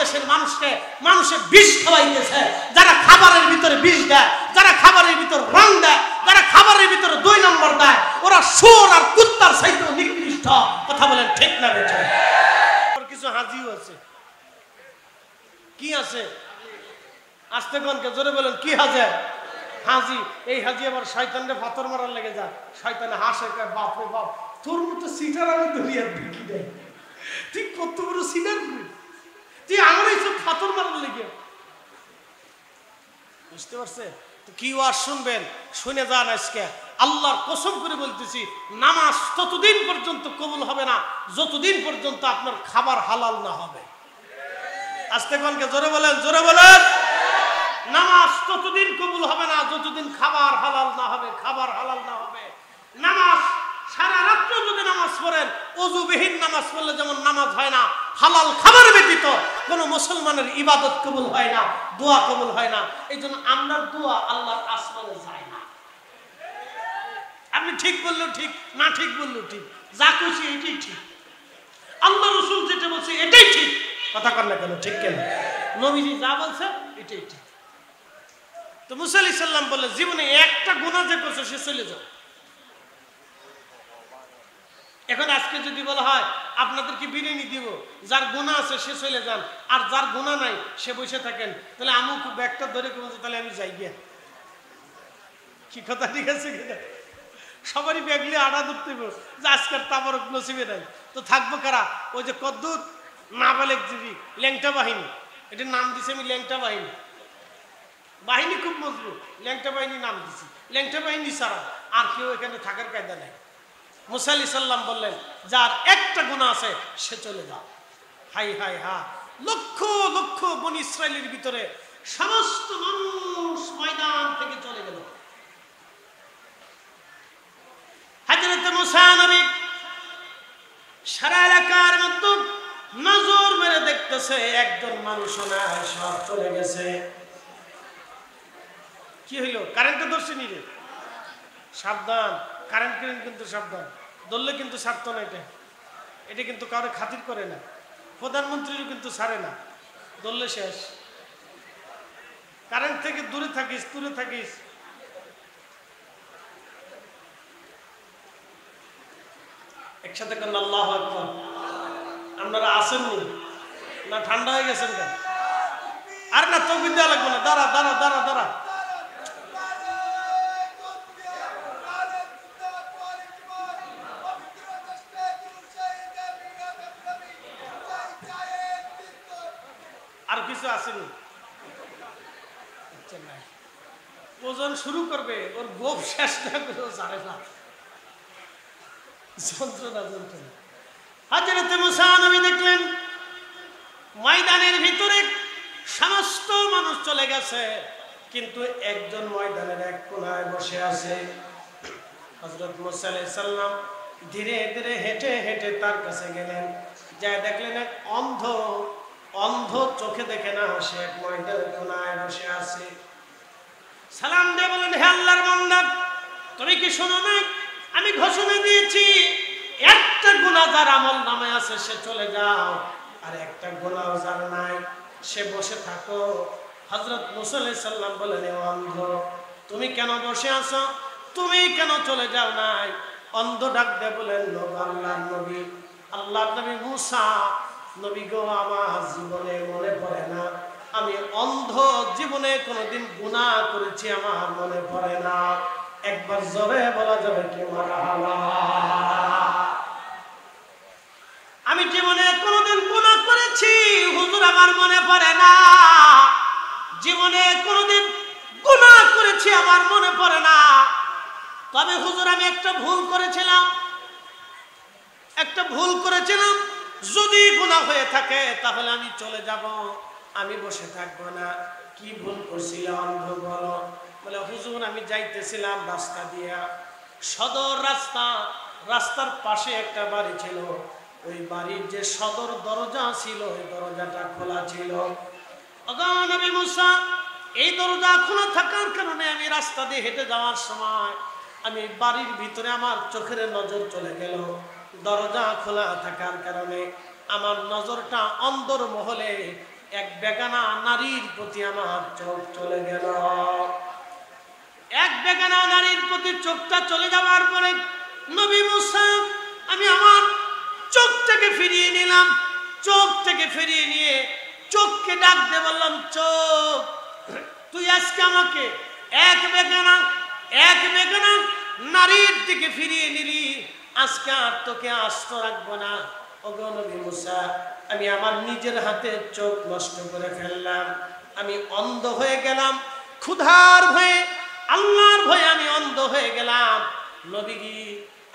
দেশের মানুষের বিষ খাওয়াইতেছে। যারা খাবারের ভিতরে বিষ দেয়, যারা খাবারের ভিতরে রং দেয়, যারা খাবারের ভিতরে 2 নম্বর দেয়, ওরা শুয়োর আর কুত্তার চাইতেও নিকৃষ্ট। কথা বলেন ঠিক না বেঠিক? কিছু হাজিও আছে। কি আছে? আস্তে কোনকে জোরে বলেন, কি হাজে? হাজি। এই হাজি আবার শয়তানরে পাথর মারার লেগে যায়। শয়তানে হাসে, বাপ রে বাপ, তোর মতো সিটার আমি দুনিয়ার দেখি নাই, তুই কত বড় সিটার, তুই আমার এইসব পাথর মারার লেগে। বুঝতে পারছে? কি ওয়াজ শুনবেন? শুনে যান আজকে। আল্লাহর কসম করে বলতেছি, নামাজ ততদিন পর্যন্ত কবুল হবে না যতদিন পর্যন্ত আপনার খাবার হালাল না হবে। আস্তে কোনকে জোরে বলেন, জোরে বলেন। নামাজ ততদিন কবুল হবে না যতদিন খাবার হালাল না হবে, খাবার হালাল না হবে। নামাজ সারা রাত্র যদি নামাজ পড়েন, ওযুবিহীন নামাজ পড়লে যেমন নামাজ হয় না, হালাল খাবার ব্যতীত কোন মুসলমানের ইবাদত কবুল হয় না, দোয়া কবুল হয় না। এই জন্য আপনার দোয়া আল্লাহর আসমানে যায় না। আপনি ঠিক বললেও ঠিক, না ঠিক বললেও ঠিক, যা কইছি এটাই ঠিক। আল্লাহ রাসূল যেটা বলছে এটাই ঠিক। কথা কর না কেন? ঠিক কেন? নবীজি যা বলছে এটাই ঠিক। তো মুসা আলাইহিস সালাম বললেন, জীবনে একটা গুনাহ যে করছে সে চলে যাও। এখন আজকে যদি বলা হয় আপনাদেরকে বিরিয়ানি দিব, যার গুনাহ আছে সে চলে যান, আর যার গুনাহ নাই সে বসে থাকেন, তাহলে আমুক ব্যাগটা ধরে বলছে তাহলে আমি যাই গিয়া। কি কথা ঠিক আছে কিনা? সবারই ব্যাগলে আড়া ধরতে যে আজকের তাবরক নসিবে নাই, তো থাকবো কারা? ওই যে কদ্দুত নাবালেক জীবী ল্যাংটা বাহিনী, এটার নাম দিছে আমি ল্যাংটা বাহিনী। বাহিনী খুব মজবুত, ল্যাংটা বাহিনী নাম দিছি। ল্যাংটা বাহিনী ছাড়া আর কেউ এখানে থাকার কায়দা নেই। মুসা আলাইহিস সালাম বললেন, যার একটা গুনাহ আছে সে চলে যাও। হাই হাই হা, লক্ষ লক্ষ বনী ইসরাইলের ভিতরে সমস্ত মানুষ ময়দান থেকে চলে গেল। হযরত মুসা নবী সারা এলাকার মধ্যে নজর মেরে দেখতেছে, একজন মানুষও নাই, সব চলে গেছে। কি হইল? কারেন্টে ধরছে নি রে? সাবধান, কারেন্ট কিন্তু সাবধান, ধরলে কিন্তু ছাড়তো না। এটা কিন্তু কারো খাতির করে না, প্রধানমন্ত্রীরও কিন্তু ছাড়ে না, ধরলে শেষ। কারেন্ট থেকে দূরে থাকিস, দূরে থাকিস। একসাথে কেন আল্লাহু আকবার। আপনারা আসেননি না? ঠান্ডা হয়ে গেছেন কেন? আর না তকবীর দেওয়া লাগবে না, দাঁড়া দাঁড়া দাঁড়া দাঁড়া। আর কিছু আসেনি? আচ্ছা নাই, ওজন শুরু করবে, ওর গোপ শেষ না করেও ছাড়ে না, যন্ত্রণা যন্ত্রণা। হযরত মুসা নবী দেখলেন ময়দানের ভিতরে সমস্ত মানুষ চলে গেছে, কিন্তু একজন ময়দানের এক কোণায় বসে আছে। হযরত মুসা আলাইহিস সালাম ধীরে ধীরে হেঁটে হেঁটে তার কাছে গেলেন, যা দেখলেন এক অন্ধ, অন্ধ চোখে দেখে না, সে এক ময়দানের কোণায় বসে আছে। সালাম দিয়ে বলেন, হে আল্লাহর বান্দা, তুমি কি শোনো নাই? আমি ঘোষণা দিয়েছি, একটা গুনাহ যার আমল নামে আছে সে চলে যাও, আর একটা গুনাহ যার নাই সে বসে থাকো। হযরত মুসা আলাইহিস সালাম বলেন, হে অন্ধ, তুমি কেন বসে আছো? তুমি কেন চলে যাও নাই? অন্ধ ডাক দিয়ে বলেন, আল্লাহর নবী, আল্লাহর নবী মুসা, নবী গো, আমার জীবনে মনে পড়ে না, আমি অন্ধ, জীবনে কোনোদিন গুনাহ করেছি আমার মনে পড়ে না। একবার জোরে বলা যাবে কি মারহাবা? আমি জীবনে কোনোদিন গুনাহ করেছি হুজুর, আমার মনে পড়ে না। জীবনে কোনোদিন গুনাহ করেছি আমার মনে পড়ে না। তবে হুজুর আমি একটা ভুল করেছিলাম, একটা ভুল করেছিলাম। যদি গুনাহ হয়ে থাকে তাহলে আমি চলে যাব, আমি বসে থাকবো না। কি ভুল করছিলাম অন্ধ বলো? বলে, হুজুর আমি যাইতেছিলাম রাস্তা দিয়া, সদর রাস্তা, রাস্তার পাশে একটা বাড়ি ছিল, ওই বাড়ির যে সদর দরজা ছিল ওই দরজাটা খোলা ছিল। ওগো নবী মুসা, এই দরজা খোলা থাকার কারণে আমি রাস্তা দিয়ে হেঁটে যাওয়ার সময় আমি বাড়ির ভিতরে আমার চোখের নজর চলে গেল। দরজা খোলা থাকার কারণে আমার নজরটা অন্দর মহলে এক বেগানা নারীর প্রতি আমার চোখ চলে গেল। এক বেগানা নারীর প্রতি চোখটা চলে যাওয়ার পরে নবী মুসা, আমি আমার চোখটাকে ফিরিয়ে নিলাম। চোখ থেকে ফিরিয়ে নিয়ে চোখকে ডাক দিয়ে বললাম, চোখ, তুই আজকে আমাকে এক বেগানা নারীর দিকে ফিরিয়ে নিলি, আজকে আর তোকে আস্ত রাখবো না। ওগো নবী মুসা, আমি আমার নিজের হাতে চোখ নষ্ট করে ফেললাম, আমি অন্ধ হয়ে গেলাম। ক্ষুধার ভয়ে আল্লাহর ভয়ে আমি অন্ধ হয়ে গেলাম। নবীজি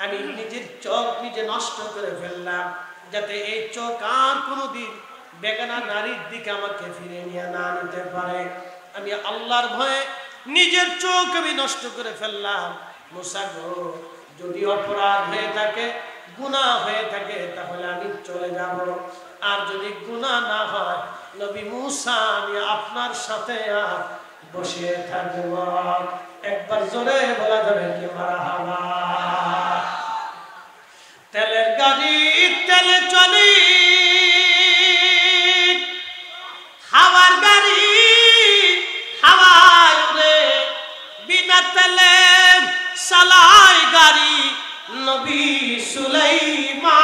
আমি নিজের চোখ নিজে নষ্ট করে ফেললাম, যাতে এই চোখ আর কোনোদিন বেগানা নারীর দিকে আমাকে ফিরে নিয়ে না নিতে পারে। আমি আল্লাহর ভয়ে নিজের চোখ আমি নষ্ট করে ফেললাম। মুসা গো, যদি অপরাধ হয়ে থাকে, গুনাহ হয়ে থাকে, তাহলে আমি চলে যাব। আর যদি গুনাহ না হয়, নবী মুসা আমি আপনার সাথে আর বসে থাকব। একবার জোরে বলা যাবে কি মারহাবা। তেলের গাড়ি তেলে চলি, হাওয়ার গাড়ি হাওয়ায় উড়ে, বিনা তেলে চালায় গাড়ি নবী সুলাইমান।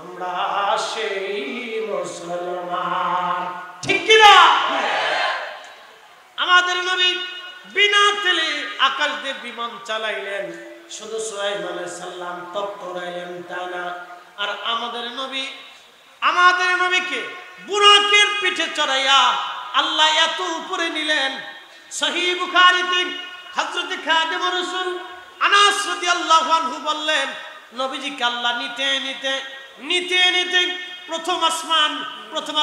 আমরা সেই মুসলমান, ঠিক কিনা? আমাদের নবী বিনা তেলে আকাশ দিয়ে বিমান চালাইলেন, শুধু সুলাইমান আলাইহিস সালাম তপ্ত রাইলেন তা না। আর আমাদের নবীকে বুরাকের পিঠে চড়াইয়া আল্লাহ এত উপরে নিলেন। সহিহ বুখারীতে হযরত খাদিম রাসূল আনাস রাদিয়াল্লাহু আনহু বললেন, নবীজিকে আল্লাহ নিতে নিতে নিতে নিতে প্রথম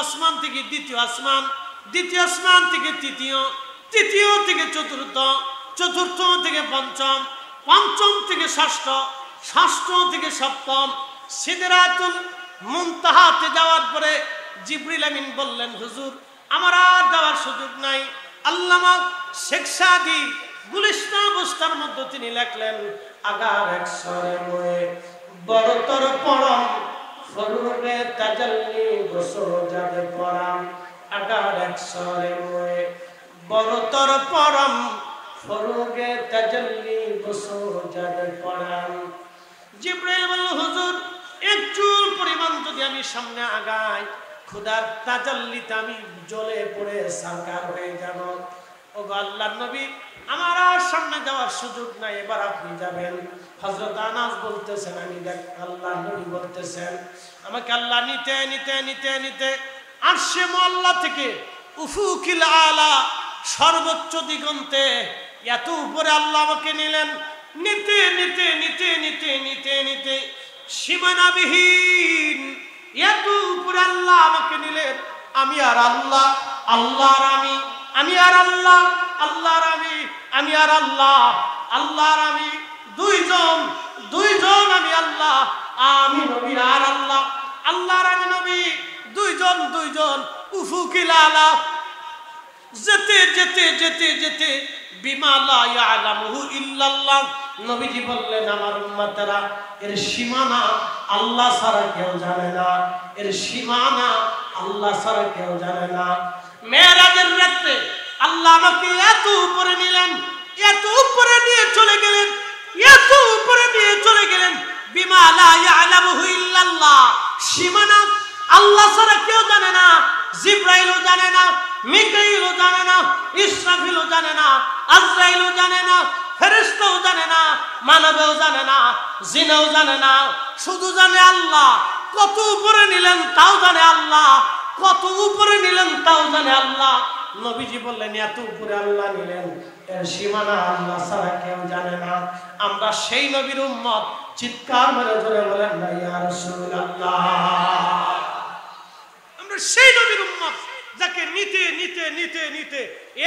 আসমান থেকে দ্বিতীয় আসমান, দ্বিতীয় আসমান থেকে তৃতীয়, তৃতীয় থেকে চতুর্থ, চতুর্থ থেকে পঞ্চম, পঞ্চম থেকে ষষ্ঠ, ষষ্ঠ থেকে সপ্তম, সিদরাতুল মুনতাহাতে যাওয়ার পরে জিবরিল আমিন বললেন, হুজুর আমার আর যাওয়ার সুযোগ নাই। আল্লামা শেখ সাদি গুলিস্তান বস্তার মধ্যে তিনি লেখলেন, আগার একসরে ময়ে বড়তর পরম ফরুগে তাজাল্লি গোসো যাবে পরাম। আগার একসরে ময়ে বড়তর পরম ফরুগে তাজাল্লি গোসো যাবে পরাম। জিবরাইল বলল, হুজুর এক চুল পরিমাণ যদি আমি সামনে আগাই, খোদার তাজাল্লিতে আমি জ্বলে পড়ে সারকার হয়ে যাব। ও আল্লাহর নবী আমার আর সামনে যাওয়ার সুযোগ নাই, এবার আপনি যাবেন। হযরত আনাস বলতেছেন, আমি দেখ আল্লাহর নবী বলতেছেন, আমাকে আল্লাহ নিতে নিতে নিতে নিতে আরশে মুআল্লা থেকে উফুকিল আলা সর্বোচ্চ দিগন্তে এত উপরে আল্লাহ আমাকে নিলেন। নিতে নিতে নিতে নিতে নিতে নিতে সীমানাবিহীন এত উপরে আল্লাহ আমাকে নিলেন। আমি আর আল্লাহ, আল্লাহর আমি, আমি আর আল্লাহ, আল্লাহর আমি, আমি আর আল্লাহ, আল্লাহর আমি, দুইজন দুইজন, আমি আল্লাহ, আমি নবী আর আল্লাহ, আল্লাহর আমি নবী, দুইজন দুইজন। উফুকিল আলা যেতে যেতে যেতে যেতে বিমা লা ইয়ালামুহু ইল্লাল্লাহ। নবীজি বললেন, আমার উম্মতেরা এর সীমানা আল্লাহ ছাড়া কেউ জানে না, এর সীমানা আল্লাহ ছাড়া কেউ জানে না। মেরাজের রাতে আল্লাহ আমাকে এত উপরে নিলেন, এত উপরে নিয়ে চলে গেলেন, এত উপরে নিয়ে চলে গেলেন। বিমা লা ইয়ালামুহু ইল্লাল্লাহ, সীমানা আল্লাহ ছাড়া কেউ জানে না। জিবরাইলও জানে না, মিকাইলও জানে না, ইসরাফিলও জানে না, আজরাইলও জানে না, ফেরেশতাও জানে না, মানবও জানে না, জিনও জানে না, শুধু জানে আল্লাহ। কত উপরে নিলেন তাও জানে আল্লাহ, কত উপরে নিলেন তাও জানে আল্লাহ। নবীজি বললেন, এত উপরে আল্লাহ নিলেন, এর সীমানা আল্লাহ ছাড়া কেউ জানে না। আমরা সেই নবীর উম্মত, চিৎকার মেরে ধরে বলেন না ইয়া রাসূলুল্লাহ। আমরা সেই নবীর উম্মত যাকে নিতে নিতে নিতে নিতে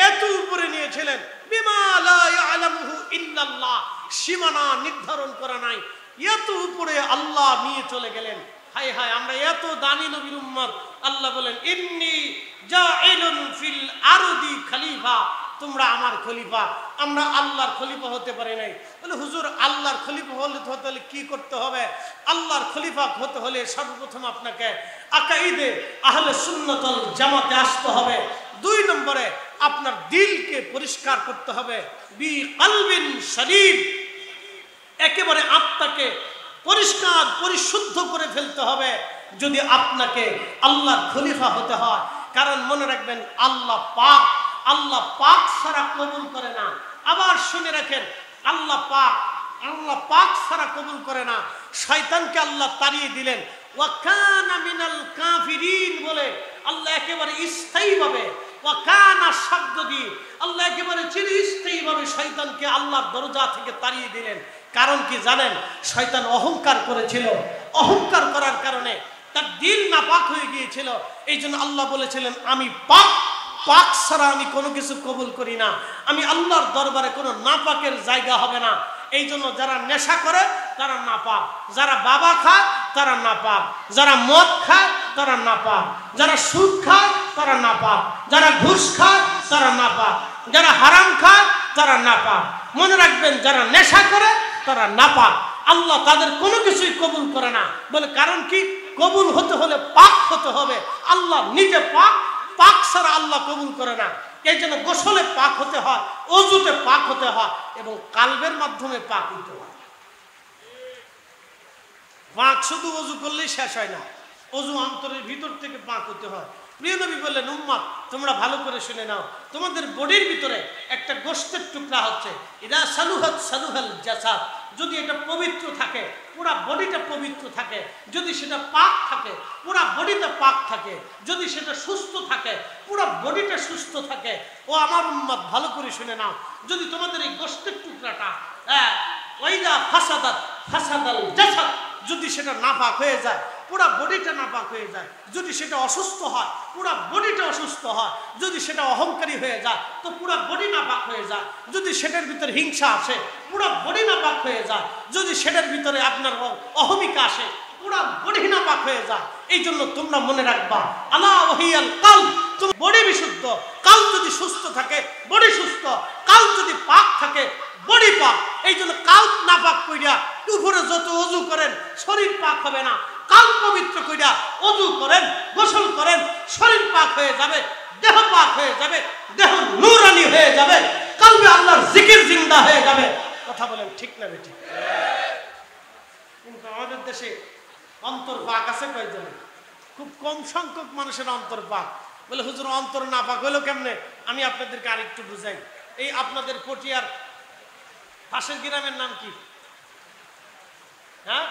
এত উপরে নিয়েছিলেন। বিমা লা ইয়ালামুহু ইল্লাল্লাহ, সীমানা নির্ধারণ করা নাই, এত উপরে আল্লাহ নিয়ে চলে গেলেন। হায় হায়, আমরা এত দামি নবীর উম্মত। আল্লাহ বলেন, ইন্নী জাইলুন ফিল আরদি খলিফা, তোমরা আমার খলিফা। আমরা আল্লাহর খলিফা হতে পারি নাই। বলে, হুজুর আল্লাহর খলিফা হতে হলে কি করতে হবে? আল্লাহর খলিফা হতে হলে সর্বপ্রথম আপনাকে আকাইদে আহলে সুন্নাত ওয়াল জামাতে আসতে হবে। 2 নম্বরে আপনার দিলকে পরিষ্কার করতে হবে, বি কলবিন শরীফ, একেবারে আত্মাকে পরিষ্কার পরিশুদ্ধ করে ফেলতে হবে যদি আপনাকে আল্লাহর খলিফা হতে হয়। কারণ মনে রাখবেন, আল্লাহ পাক, আল্লাহ পাক ছাড়া কবুল করে না। আবার শুনে রাখেন, আল্লাহ পাক, আল্লাহ পাক ছাড়া কবুল করে না। শয়তানকে আল্লাহ তাড়িয়ে দিলেন, ওয়া কানা মিনাল কাফিরিন বলে আল্লাহ একেবারে স্থায়ীভাবে ওয়া কানা শব্দ দিয়ে আল্লাহ একেবারে চিরস্থায়ীভাবে শয়তানকে আল্লাহর দরজা থেকে তাড়িয়ে দিলেন। কারণ কি জানেন? শয়তান অহংকার করেছিল, অহংকার করার কারণে তার দিল নাপাক হয়ে গিয়েছিল। এই জন্য আল্লাহ বলেছিলেন আমি পাক, পাক ছাড়া আমি কোনো কিছু কবুল করি না, আমি আল্লাহর দরবারে কোনো নাপাকের জায়গা হবে না। এই জন্য যারা নেশা করে তারা নাপাক, যারা বাবা খায় তারা নাপাক, যারা মদ খায় তারা নাপাক, যারা সুদ খায় তারা নাপাক, যারা ঘুষ খায় তারা নাপাক, যারা হারাম খায় তারা নাপাক। মনে রাখবেন যারা নেশা করে তারা নাপাক, আল্লাহ তাদের কোনো কিছুই কবুল করে না। বলে কারণ কি? কবুল হতে হলে পাক হতে হবে। আল্লাহ নিজে পাক, পাক ছাড়া আল্লাহ কবুল করে না। এই জন্য গোসলে পাক হতে হয়, অজুতে পাক হতে হয় এবং কালবের মাধ্যমে পাক হতে হয়। পাক শুধু অজু করলেই শেষ হয় না, অজু অন্তরের ভিতর থেকে পাক হতে হয়। প্রিয় নবী বললেন উম্মত তোমরা ভালো করে শুনে নাও, তোমাদের বডির ভিতরে একটা গোশতের টুকরা হচ্ছে, ইদা সালুহাত সালুহাল জাসাদ, যদি এটা পবিত্র থাকে পুরা বডিটা পবিত্র থাকে, যদি সেটা পাক থাকে পুরা বডিটা পাক থাকে, যদি সেটা সুস্থ থাকে পুরা বডিটা সুস্থ থাকে। ও আমার উম্মত ভালো করে শুনে নাও, যদি তোমাদের এই গোশতের টুকরাটা ওয়াইদা ফাসাদাত ফাসাদাল জাসাদ, যদি সেটা নাপাক হয়ে যায় পুরা বডিটা নাপাক হয়ে যায়, যদি সেটা অসুস্থ হয় পুরা বডিটা অসুস্থ হয়, যদি সেটা অহংকারী হয়ে যায় তো পুরা বডি নাপাক হয়ে যায়, যদি সেটার ভিতরে হিংসা আসে পুরা বডি নাপাক হয়ে যায়, যদি সেটার ভিতরে আপনার অহমিকা আসে পুরা বডি নাপাক হয়ে যায়। এই জন্য তোমরা মনে রাখবা আলা ওয়াহিয়াল কালব, তোমার বডি বিশুদ্ধ, কালব যদি সুস্থ থাকে বডি সুস্থ, কালব যদি পাক থাকে বডি পাক। এই জন্য কালব নাপাক কইরা উপরে যত ওযু করেন শরীর পাক হবে না, কাল পবিত্র কইরা ওযু করেন, গোসল করেন, শরীর পাক হয়ে যাবে, দেহ পাক হয়ে যাবে, দেহ নূরানি হয়ে যাবে, কলবে আল্লাহর জিকির জিন্দা হয়ে যাবে। কথা বলেন ঠিক না বেটি? কিন্তু আমাদের দেশে অন্তর পাক আছে কয়জন? খুব কম সংখ্যক মানুষের অন্তর পাক। বলে হুজুর অন্তর না পাক হলো কেমনে? আমি আপনাদেরকে আরেকটু বুঝাই। এই আপনাদের পটিয়ার পাশের গ্রামের নাম কি? হ্যাঁ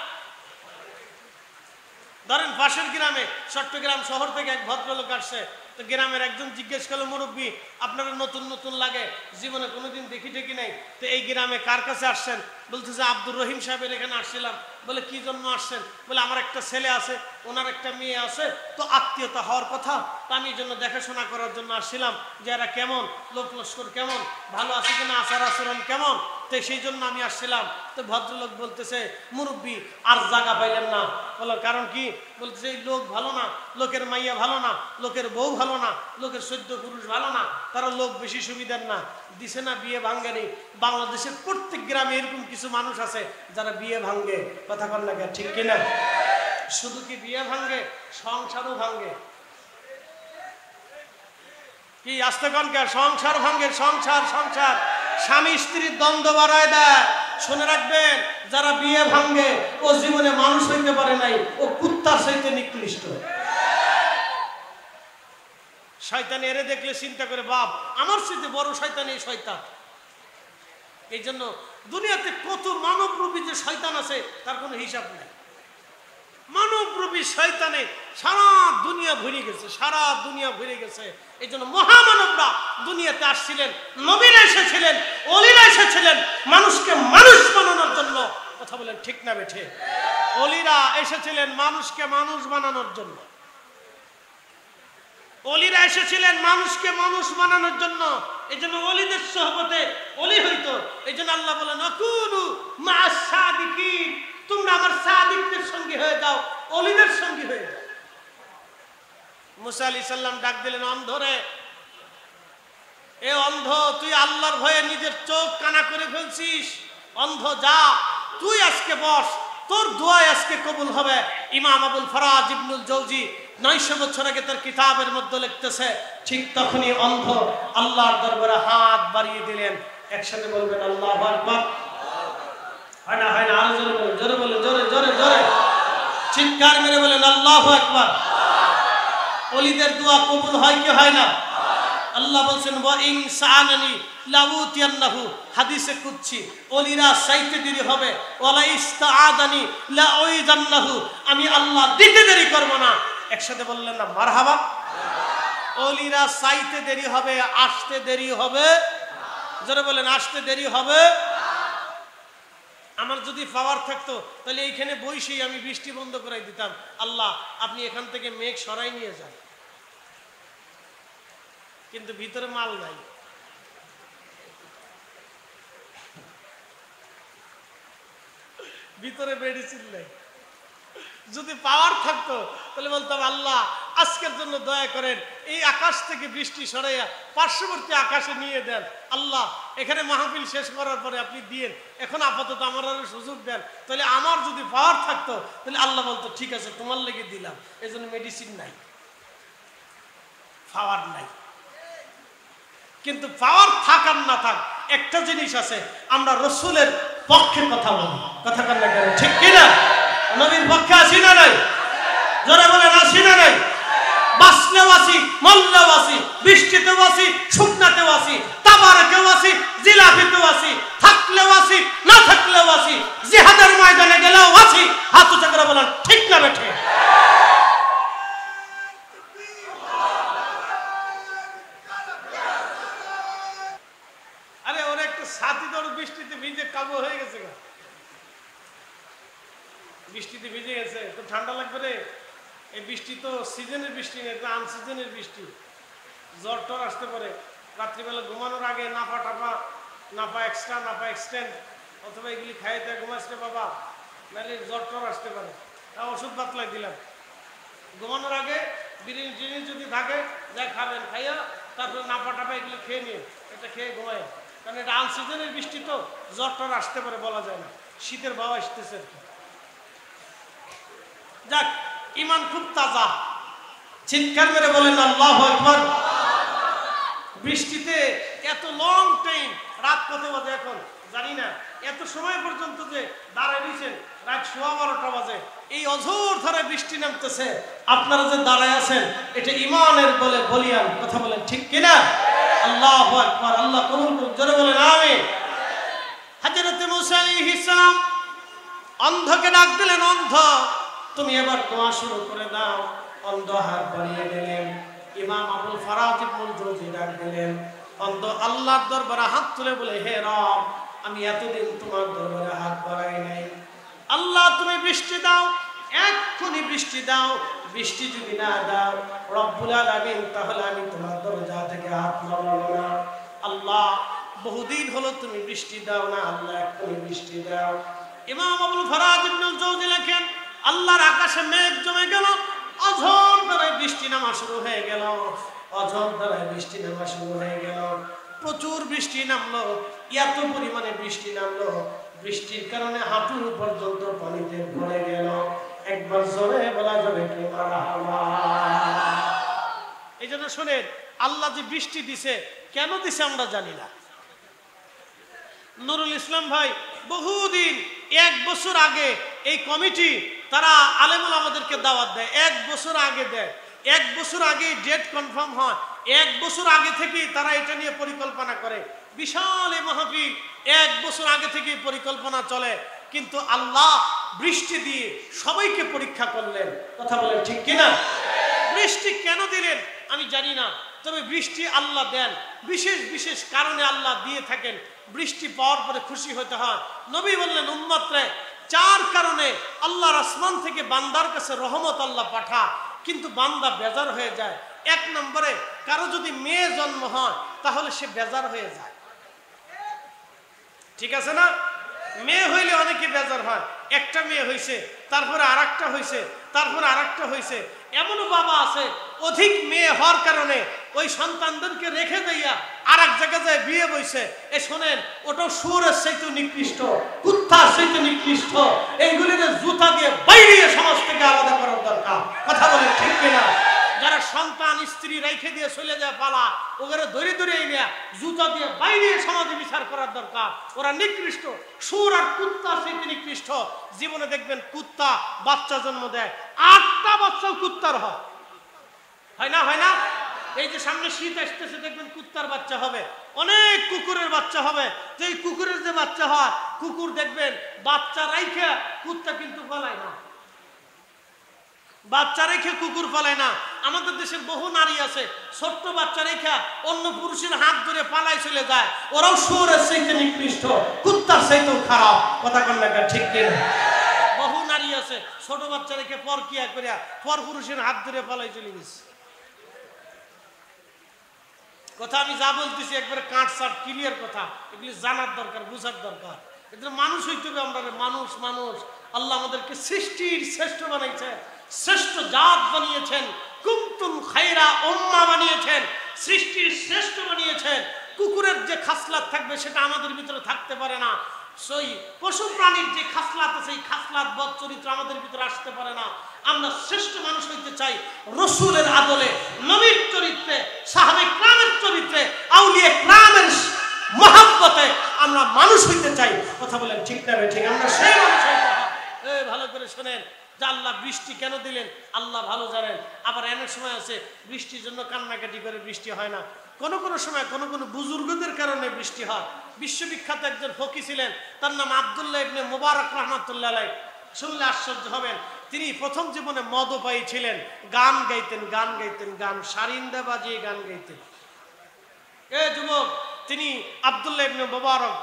ধরেন পাশের গ্রামে চট্টগ্রাম শহর থেকে এক ভদ্রলোক আসছে, তো গ্রামের একজন জিজ্ঞেস করলো মুরব্বী আপনারা নতুন নতুন লাগে, জীবনে কোনোদিন দেখি টেকি নাই, তো এই গ্রামে কার কাছে আসছেন? বলতেছে আব্দুর রহিম সাহেবের এখানে আসছিলাম। বলে কি জন্য আসছেন? বলে আমার একটা ছেলে আছে, ওনার একটা মেয়ে আছে, তো আত্মীয়তা হওয়ার কথা, তো আমি এই জন্য দেখাশোনা করার জন্য আসছিলাম যে এরা কেমন, লোক লস্কর কেমন, ভালো আছে কিনা, আচার আচরণ কেমন, তো সেই জন্য আমি আসছিলাম। তো ভদ্রলোক বলতেছে মুরব্বী আর জায়গা পাইলেন না। বলো কারণ কি? বলতেছে এই লোক ভালো না, লোকের মাইয়া ভালো না, লোকের বউ ভালো না, লোকের সদ্য পুরুষ ভালো না, তারা লোক বেশি সুবিধার না, দিছে না বিয়ে ভাঙ্গেনি। বাংলাদেশের প্রত্যেক গ্রামে এরকম কিছু মানুষ আছে যারা বিয়ে ভাঙ্গে। কথা বল না ঠিক কিনা? শুধু কি বিয়ে ভাঙ্গে, সংসারও ভাঙ্গে। কি আসতে কনকে? সংসার ভাঙ্গে, সংসার সংসার স্বামী স্ত্রীর দ্বন্দ্ব বাড়ায় দেয়। শুনে রাখবেন যারা বিয়ে ভাঙ্গে ও জীবনে মানুষ হইতে পারে নাই, ও কুত্তার চাইতে নিকৃষ্ট। শয়তান এরে দেখলে চিন্তা করে বাপ আমার চাইতে বড় শয়তান এই শয়তান। এই জন্য দুনিয়াতে কত মানবরূপী যে শয়তান আছে তার কোনো হিসাব নেই। মানবরূপী শয়তানে সারা দুনিয়া ভরে গেছে, সারা দুনিয়া ভরে গেছে। এই জন্য মহামানবরা দুনিয়াতে আসছিলেন, নবীরা এসেছিলেন, অলিরা এসেছিলেন মানুষকে মানুষ বানানোর জন্য। কথা বলেন ঠিক না বেঠে? অলিরা এসেছিলেন মানুষকে মানুষ বানানোর জন্য, অলিরা এসেছিলেন মানুষকে মানুষ বানানোর জন্য। এই জন্য অলিদের সোহবতে অলি হইতো। এই জন্য আল্লাহ বলেন আকুনু মা'আস সাদিকিন, তোমরা আমার সাদিকদের সঙ্গী হয়ে যাও, অলিদের সঙ্গী হয়ে যাও। মুসা আলাইহিস সালাম ডাক দিলেন অন্ধরে, এ অন্ধ তুই আল্লাহর ভয়ে নিজের চোখ কানা করে ফেলছিস, অন্ধ যা তুই আজকে বস, তোর দোয়া আজকে কবুল হবে। ইমাম আবুল ফরাজ ইবনুল জৌজি 900 বছর আগে তার কিতাবের মধ্যে লিখতেছে ঠিক তখনই অন্ধ আল্লাহর দরবারে হাত বাড়িয়ে দিলেন। একসাথে বলবেন আল্লাহু আকবার। হয় না হয় না, আরো জোরে বলেন, জোরে বলেন, জোরে জোরে জোরে চিৎকার মেরে বলেন আল্লাহু আকবার। ওলিদের দোয়া কবুল হয় কি হয় না? আল্লাহ বলছেন ওয়া ইন সাআলানি লাউতিয়ান্নাহু, হাদিসে কুদসি, ওলিরা চাইতে দেরি হবে, ওয়ালা ইস্তাআদানি লাউইজান্নাহু, আমি আল্লাহ দিতে দেরি করব না। একসাথে বললেন না মারহাবা? অলিরা চাইতে দেরি হবে, আসতে দেরি হবে। যারা বলেন আসতে দেরি হবে। আমার যদি পাওয়ার থাকতো তাহলে এইখানে বসেই আমি বৃষ্টি বন্ধ করাই দিতাম, আল্লাহ আপনি এখান থেকে মেঘ সরাই নিয়ে যান। কিন্তু ভিতরে মাল নাই। ভিতরে মেডিসিন নাই। যদি পাওয়ার থাকতো তাহলে বলতাম আল্লাহ আজকের জন্য দয়া করেন এই আকাশ থেকে বৃষ্টি সরাইয়া পার্শ্ববর্তী আকাশে নিয়ে দেন। আল্লাহ এখানে মাহফিল শেষ করার পরে আপনি দিয়েন, এখন আপাতত আমার আরো সুযোগ দেন। তাহলে আমার যদি পাওয়ার থাকতো তাহলে আল্লাহ বলতো ঠিক আছে তোমার লেগে দিলাম। এই জন্য মেডিসিন নাই, পাওয়ার নাই। কিন্তু পাওয়ার থাক আর না থাক একটা জিনিস আছে, আমরা রসুলের পক্ষে কথা বলি। কথা বল না কেন, ঠিক কিনা? নবীর পক্ষে আসি না নাই? যারা বলেন আসি না নাই? বাসলেও আসি, মল্লেও আসি, বৃষ্টিতেও আসি, শুকনাতেও আসি, তাবারকেও আসি, জিলাপিতেও আসি, থাকলেও আসি, না থাকলেও আসি, জিহাদের ময়দানে গেলেও আসি। হাত উঁচা করে বলেন ঠিক না বেঠে? আরে ওর একটা সাথী তোর বৃষ্টিতে ভিজে কাবু হয়ে গেছে, বৃষ্টিতে ভিজে গেছে তো ঠান্ডা লাগবে রে। এই বৃষ্টি তো সিজনের বৃষ্টি না, এটা আনসিজনের বৃষ্টি। জ্বর টর আসতে পারে, রাত্রিবেলা ঘুমানোর আগে নাপা টাপা, নাপা এক্সট্রা, নাপা এক্সটেন্ড অথবা এগুলি খাইতে ঘুমাসতে বাবা, নাহলে জ্বর টর আসতে পারে। তা ওষুধ বাতলাই দিলাম। ঘুমানোর আগে বিরিয়ানি টিরিয়ানি যদি থাকে যা খাবেন, খাইয়া তারপরে নাপা টাপা এগুলি খেয়ে নিয়ে এটা খেয়ে ঘুমায়। কারণ এটা আনসিজনের বৃষ্টি তো জ্বর টর আসতে পারে, বলা যায় না। শীতের বাবা আসতেছে আর কি। যাক, ইমান খুব তাজা। চিৎকার মেরে বলেন আল্লাহু আকবার। বৃষ্টিতে এত লং টাইম, রাত কত বাজে এখন জানি না, এত সময় পর্যন্ত যে দাঁড়ায় দিয়েছেন, রাত 12:15 বাজে, এই অঝোর ধারে বৃষ্টি নামতেছে, আপনারা যে দাঁড়ায় আছেন এটা ইমানের বলে বলিয়ান। কথা বলেন ঠিক কিনা? আল্লাহু আকবার। আল্লাহ কবুল করুন, জোরে বলেন আমিন। হযরত মুসা আলাইহিস সালাম অন্ধকে ডাক দিলেন, অন্ধ তুমি এবার দোয়া শুরু করে দাও। অন্ধ হাত বাড়িয়ে দিলেন। ইমাম আবুল ফারাজ ইবনুল জৌজি ডাক দিলেন, অন্ধ আল্লাহর দরবারে হাত তুলে বলে হে রব, আমি এতদিন তোমার দরবারে হাত বাড়াই নাই, আল্লাহ তুমি বৃষ্টি দাও, এক্ষুনি বৃষ্টি দাও। বৃষ্টি যদি না দাও রব্বুল আলামিন, তাহলে আমি তোমার দরজা থেকে হাত নামাবো না। আল্লাহ বহুদিন হলো তুমি বৃষ্টি দাও না, আল্লাহ এক্ষুনি বৃষ্টি দাও। ইমাম আবুল ফারাজ ইবনুল জৌজি লেখেন, আল্লাহর আকাশে মেঘ জমে গেল, অঝোর ধারায় বৃষ্টি নামা শুরু হয়ে গেল, অঝোর ধারায় বৃষ্টি নামা শুরু হয়ে গেল। প্রচুর বৃষ্টি নামলো, এত পরিমাণে বৃষ্টি নামলো, বৃষ্টির কারণে হাঁটুর পর্যন্ত পানিতে ভরে গেল। একবার জোরে বলা যাবে কি মারহাবা। এই জন্য শোনেন, আল্লাহ যে বৃষ্টি দিছে, কেন দিছে আমরা জানি না। নুরুল ইসলাম ভাই বহুদিন, 1 বছর আগে এই কমিটি তারা আলেমুল আমাদেরকে দাওয়াত দেয়, 1 বছর আগে দেয়, 1 বছর আগে ডেট কনফার্ম হয়, 1 বছর আগে থেকেই তারা এটা নিয়ে পরিকল্পনা করে। বিশাল এই মাহফিল 1 বছর আগে থেকেই পরিকল্পনা চলে। কিন্তু আল্লাহ বৃষ্টি দিয়ে সবাইকে পরীক্ষা করলেন। কথা বলেন ঠিক কিনা? বৃষ্টি কেন দিলেন আমি জানি না, তবে বৃষ্টি আল্লাহ দেন, বিশেষ বিশেষ কারণে আল্লাহ দিয়ে থাকেন। বৃষ্টি পাওয়ার পরে খুশি হতে হয়। নবী বললেন উম্মতরে 4 কারণে আল্লাহর আসমান থেকে বান্দার কাছে রহমত আল্লাহ পাঠা, কিন্তু বান্দা বেজার হয়ে যায়। 1 নম্বরে, কারো যদি মেয়ে জন্ম হয় তাহলে সে বেজার হয়ে যায়। ঠিক আছে না? মেয়ে হইলে অনেকে বেজার হয়, একটা মেয়ে হয়েছে, তারপরে আরেকটা হয়েছে, তারপরে আরেকটা হয়েছে। এমনও বাবা আছে অধিক মেয়ে হওয়ার কারণে ওই সন্তানদেরকে রেখে দিয়া আর এক জায়গায় যায় বিয়ে বইছে। এ শোনেন, ওটা সুরের চাইতে নিকৃষ্ট, কুত্তার চাইতে নিকৃষ্ট। এইগুলির জুতা দিয়ে বাইরে সমাজ থেকে আলাদা করার দরকার। কথা বলে ঠিক কিনা? যারা সন্তান স্ত্রী রেখে দিয়ে চলে যায় পালা, ওগুলো ধরে ধরে এনে জুতা দিয়ে বাইরে সমাজে বিচার করার দরকার। ওরা নিকৃষ্ট, সুর আর কুত্তার চাইতে নিকৃষ্ট। জীবনে দেখবেন কুত্তা বাচ্চা জন্ম দেয়, 8টা বাচ্চাও কুত্তার হয়, হয় না? হয় না? এই যে সামনে শীত আসতেছে, দেখবেন কুত্তার বাচ্চা হবে, অনেক কুকুরের বাচ্চা হবে। যে এই কুকুরের যে বাচ্চা হয়, কুকুর দেখবেন বাচ্চা রাইখা, কুত্তা কিন্তু গলায় না। বাচ্চা রেখে কুকুর পালায় না। আমাদের দেশের বহু নারী আছে ছোট্ট বাচ্চা রেখা অন্য পুরুষের হাত ধরে পালায় চলে যায়, ওরাও শুয়োরের চাইতে নিকৃষ্ট, কুত্তার চাইতেও খারাপ। কথা কন না ঠিক কিনা? বহু নারী আছে ছোট বাচ্চা রেখে পরকিয়া করিয়া পর পুরুষের হাত ধরে পালাই চলে গেছে। কথা আমি যা বলতেছি একবারে কাট সাট ক্লিয়ার কথা, এগুলি জানার দরকার, বুঝার দরকার। এদের মানুষ হইতে হবে আমরা, মানুষ মানুষ। আল্লাহ আমাদেরকে সৃষ্টির শ্রেষ্ঠ বানাইছে, শ্রেষ্ঠ জাত বানিয়েছেন, কুনতুম খায়রা উম্মাহ বানিয়েছেন, সৃষ্টির শ্রেষ্ঠ বানিয়েছেন। কুকুরের যে খাসলাত থাকবে সেটা আমাদের ভিতরে থাকতে পারে না। সেই পশু প্রাণীর যে খাসলাত আছে সেই খাসলাত বদ চরিত্র আমাদের ভিতরে আসতে পারে না। আমরা শ্রেষ্ঠ মানুষ হইতে চাই রসুলের আদলে, নবীর চরিত্রে, সাহাবে কিরামের চরিত্রে, আউলিয়া কিরামের মহব্বতে আমরা মানুষ হইতে চাই। কথা বলেন ঠিক না ঠিক? আমরা সেই মানুষ হইতে হয়। ভালো করে শোনেন যে আল্লাহ বৃষ্টি কেন দিলেন আল্লাহ ভালো জানেন। আবার অনেক সময় আছে বৃষ্টির জন্য কান্নাকাটি করে বৃষ্টি হয় না, কোনো কোনো সময় কোনো কোনো বুজুর্গদের কারণে বৃষ্টি হয়। বিশ্ববিখ্যাত একজন ফকি ছিলেন, তার নাম আব্দুল্লাহ ইবনে মুবারক রাহমাতুল্লাহ আলাইহ। শুনলে আশ্চর্য হবেন, তিনি প্রথম জীবনে মদপায়ী ছিলেন, গান গাইতেন, গান গাইতেন, গান সারিন্দা বাজিয়ে গান গাইতেন। যুবক তিনি আব্দুল্লাহ ইবনে মুবারক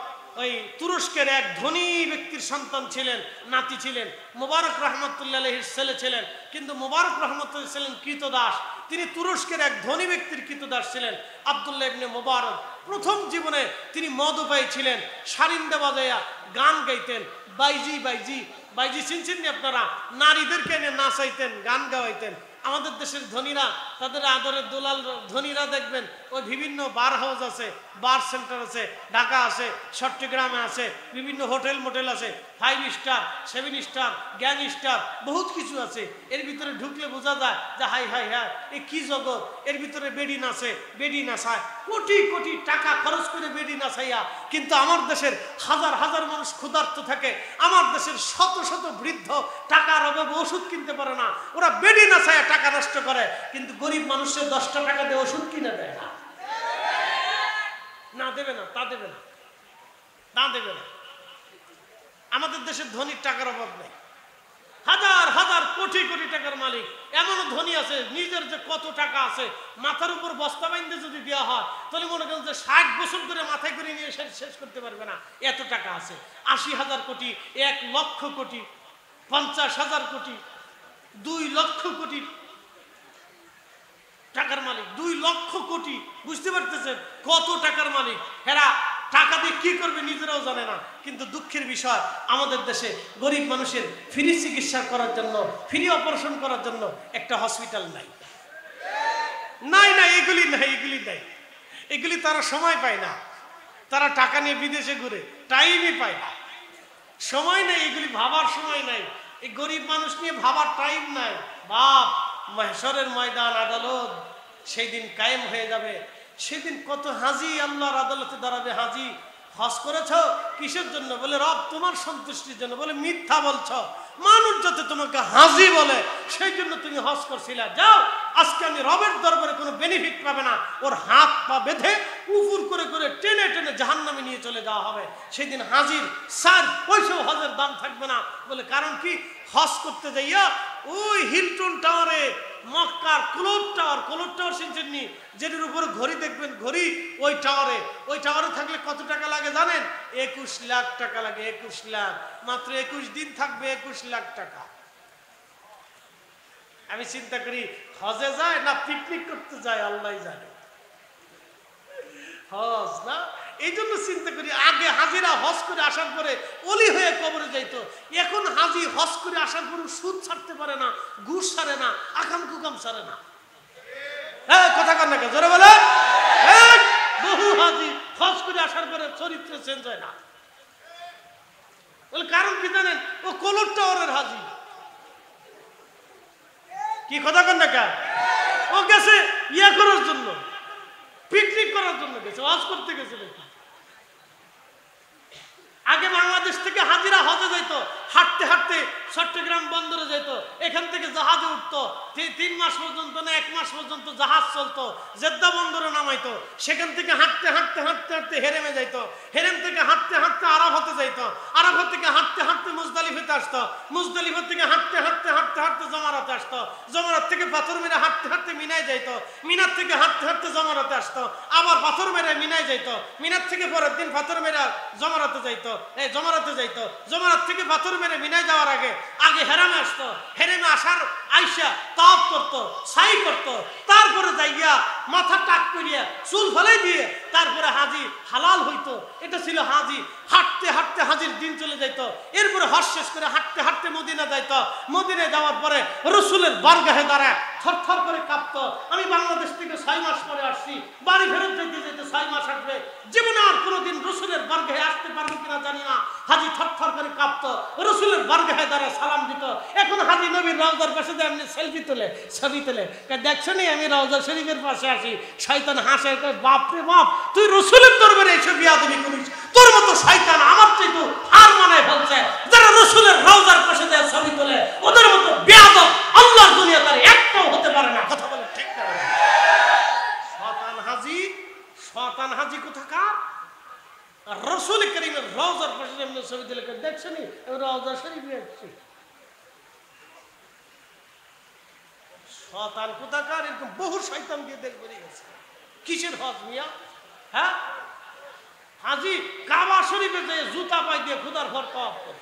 ওই তুরস্কের এক ধনী ব্যক্তির সন্তান ছিলেন, নাতি ছিলেন। মুবারক রহমতুল্লাহ আলাইহির ছেলে ছিলেন, কিন্তু মুবারক রহমতুল্লাহ ছিলেন কৃতদাস। তিনি তুরস্কের এক ধনী ব্যক্তির কৃতদাস ছিলেন। আব্দুল্লাহ ইবনে মুবারক প্রথম জীবনে তিনি মদপায়ী ছিলেন, সারিন্দা বাজাইয়া গান গাইতেন। বাইজি বাইজি বাইজি চিনছেন আপনারা? নারীদেরকে এনে নাচাইতেন, গান গাওয়াইতেন। আমাদের দেশের ধনীরা, তাদের আদরের দুলাল ধনীরা দেখবেন ওই বিভিন্ন বার হাউস আছে, বার সেন্টার আছে, ঢাকা আছে, চট্টগ্রামে আছে, বিভিন্ন হোটেল মোটেল আছে, 5 স্টার 7 স্টার গ্যাং স্টার বহুত কিছু আছে। এর ভিতরে ঢুকলে বোঝা যায় যে হাই হাই হ্যাঁ এ কি জগৎ। এর ভিতরে বেডি নাচে, বেডি নাচায়, কোটি কোটি টাকা খরচ করে বেডি নাচাইয়া। কিন্তু আমার দেশের হাজার হাজার মানুষ ক্ষুধার্ত থাকে, আমার দেশের শত শত বৃদ্ধ টাকার অভাবে ওষুধ কিনতে পারে না, ওরা বেডি নাচাইয়া টাকা নষ্ট করে। কিন্তু গরিব মানুষের 10টা টাকা দিয়ে ওষুধ কিনে দেয় না, না দেবে না, তা দেবে না, তা দেবে না। আমাদের দেশের ধনীর টাকার অভাব নেই, হাজার হাজার কোটি কোটি টাকার মালিক। এমনও ধনী আছে নিজের যে কত টাকা আছে মাথার উপর বস্তা বাইন্ধে যদি দেওয়া হয় তাহলে মনে করেন যে 60 বছর ধরে মাথায় করে নিয়ে শেষ করতে পারবে না, এত টাকা আছে। 80,000 কোটি, 1 লক্ষ কোটি, 50,000 কোটি, 2 লক্ষ কোটি টাকার মালিক, 2 লক্ষ কোটি। বুঝতে পারতেছেন কত টাকার মালিক? হেরা টাকা দিয়ে কি করবে নিজেরাও জানে না। কিন্তু দুঃখের বিষয় আমাদের দেশে গরিব মানুষের ফ্রি চিকিৎসা করার জন্য, ফ্রি অপারেশন করার জন্য একটা হসপিটাল নাই, নাই নাই, এগুলি নাই, এগুলি নাই, এগুলি তারা সময় পায় না। তারা টাকা নিয়ে বিদেশে ঘুরে, টাইমই পায় না, সময় নেই, এগুলি ভাবার সময় নাই। এই গরিব মানুষ নিয়ে ভাবার টাইম নাই। বাপ মাহশরের ময়দান আদালত সেই দিন কায়েম হয়ে যাবে। সেদিন কত হাজি আল্লাহর আদালতে দাঁড়াবে। হাজি হজ করেছ কিসের জন্য? বলে রব তোমার সন্তুষ্টির জন্য। বলে মিথ্যা বলছ, মানুষ যাতে তোমাকে হাজি বলে সেই জন্য তুমি হজ করছিলে। যাও, আজকে আমি রবের দরবারে কোনো বেনিফিট পাবে না। ওর হাত পা বেঁধে উপুর করে করে টেনে টেনে জাহান্নামে নিয়ে চলে যাওয়া হবে। সেদিন হাজির 4 পয়সাও হজের দাম থাকবে না। বলে কারণ কি? হজ করতে যাইয়া ওই হিলটন টাওয়ারে, মক্কার ক্লোথ টাওয়ার শুনছেননি, যেটার উপরে ঘড়ি দেখবেন, ঘড়ি ওই টাওয়ারে থাকলে কত টাকা লাগে জানেন? 21 লাখ টাকা লাগে। 21 লাখ, মাত্র 21 দিন থাকবে 21 লাখ টাকা। আমি চিন্তা করি হজে যায় না পিকনিক করতে যায় আল্লাহ জানে। হজ না, এই জন্য চিন্তা করি আগে হাজিরা হজ করে আসার পরে অলি হয়ে কবরে যাইতো। এখন হাজি হজ করে আসার পরে সুদ ছাড়তে পারে না, ঘুষ ছাড়ে না, আকাম কুকাম ছাড়ে না। হ্যাঁ কথা কান না, জোরে বলে। বহু হাজি হজ করে আসার পরে চরিত্র চেঞ্জ হয় না। বলে কারণ কি জানেন? ও কলর টাওয়ারের হাজি। কি কথা কান না, ও গেছে ইয়া করার জন্য, পিকনিক করার জন্য গেছে, হজ করতে গেছে নাকি। আগে বাংলাদেশ থেকে হাজিরা হজে যাইতো, হাঁটতে হাঁটতে চট্টগ্রাম বন্দরে যেত, এখান থেকে জাহাজে উঠতো, 3 মাস পর্যন্ত না 1 মাস পর্যন্ত জাহাজ চলতো, জেদ্দা বন্দরে নামাইতো, সেখান থেকে হাঁটতে হাঁটতে হাঁটতে হাঁটতে হেরেমে যাইত, হেরেম থেকে হাঁটতে হাঁটতে আরাফাতে যাইত, আরাফাত থেকে হাঁটতে হাঁটতে মুজদালিফাতে আসতো, মুজদালিফা থেকে হাঁটতে হাঁটতে হাঁটতে হাঁটতে জমারাতে আসতো, জমারাত থেকে পাথর মেরে হাঁটতে হাঁটতে মিনায় যাইত, মিনার থেকে হাঁটতে হাঁটতে জমারাতে আসতো, আবার পাথর মেরে মিনায় যাইত, মিনার থেকে পরের দিন পাথর মেরে জমারাতে যাইত, জমারাতে যাইত, জমারাত থেকে পাথর মেরে মিনায় যাওয়ার আগে আগে হেরামে আসতো, হেরেমে আসার আইসা তাওয়াফ করতো, সাই করতো, তারপরে যাইয়া মাথা টাক করিয়া চুল ফেলাই দিয়ে তারপরে হাজি হালাল হইতো। এটা ছিল হাজি। হাঁটতে হাঁটতে হাজির দিন চলে যাইতো। এরপরে হজ শেষ করে হাঁটতে হাঁটতে মদিনা যাইতো। মদিনায় যাওয়ার পরে রসুলের বারগাহে দাঁড়ায় থরথর করে কাঁপতো। আমি বাংলাদেশ থেকে 6 মাস পরে আসছি, বাড়ি ফেরত যেতে যেতে 6 মাস আসবে, জীবনে আর কোনোদিন রসুলের বারগাহে আসতে পারবো কিনা জানি না। হাজি থরথর করে কাঁপতো, রসুলের বারগাহে দাঁড়ায় সালাম দিত। এখন হাজি নবীর রওজার পাশে দিয়ে এমনি সেলফি তোলে, ছবি তোলে, দেখছো নি আমি রওজা শরীফের পাশে আসি। শয়তান হাসে, বাপ রে বাপ, তুই রসুলের দরবারে এসে বিয়াদবি করিস, তোর মতো শয়তান আমার চাইতো আর মনে ফেলছে। যারা রসুলের রওজার পাশে দিয়ে ছবি তোলে ওদের মতো বিয়াদব আল্লাহর দুনিয়া তার একটাও হতে পারে না। কথা বলে ঠিক না? শয়তান হাজি, শয়তান হাজি কোথাকার? রসুল করিমের রওজার পাশে এমনি ছবি তুলে, দেখছো নি আমি রওজা শরীফে আসছি। শয়তান কোথাকার? এরকম বহু শয়তান দিয়ে দেশ বেরিয়ে গেছে। কিসের হজ মিয়া? হ্যাঁ, হাজি কাবা শরীফে যে জুতা পাই দিয়ে খুদার ঘর পাওয়া করে।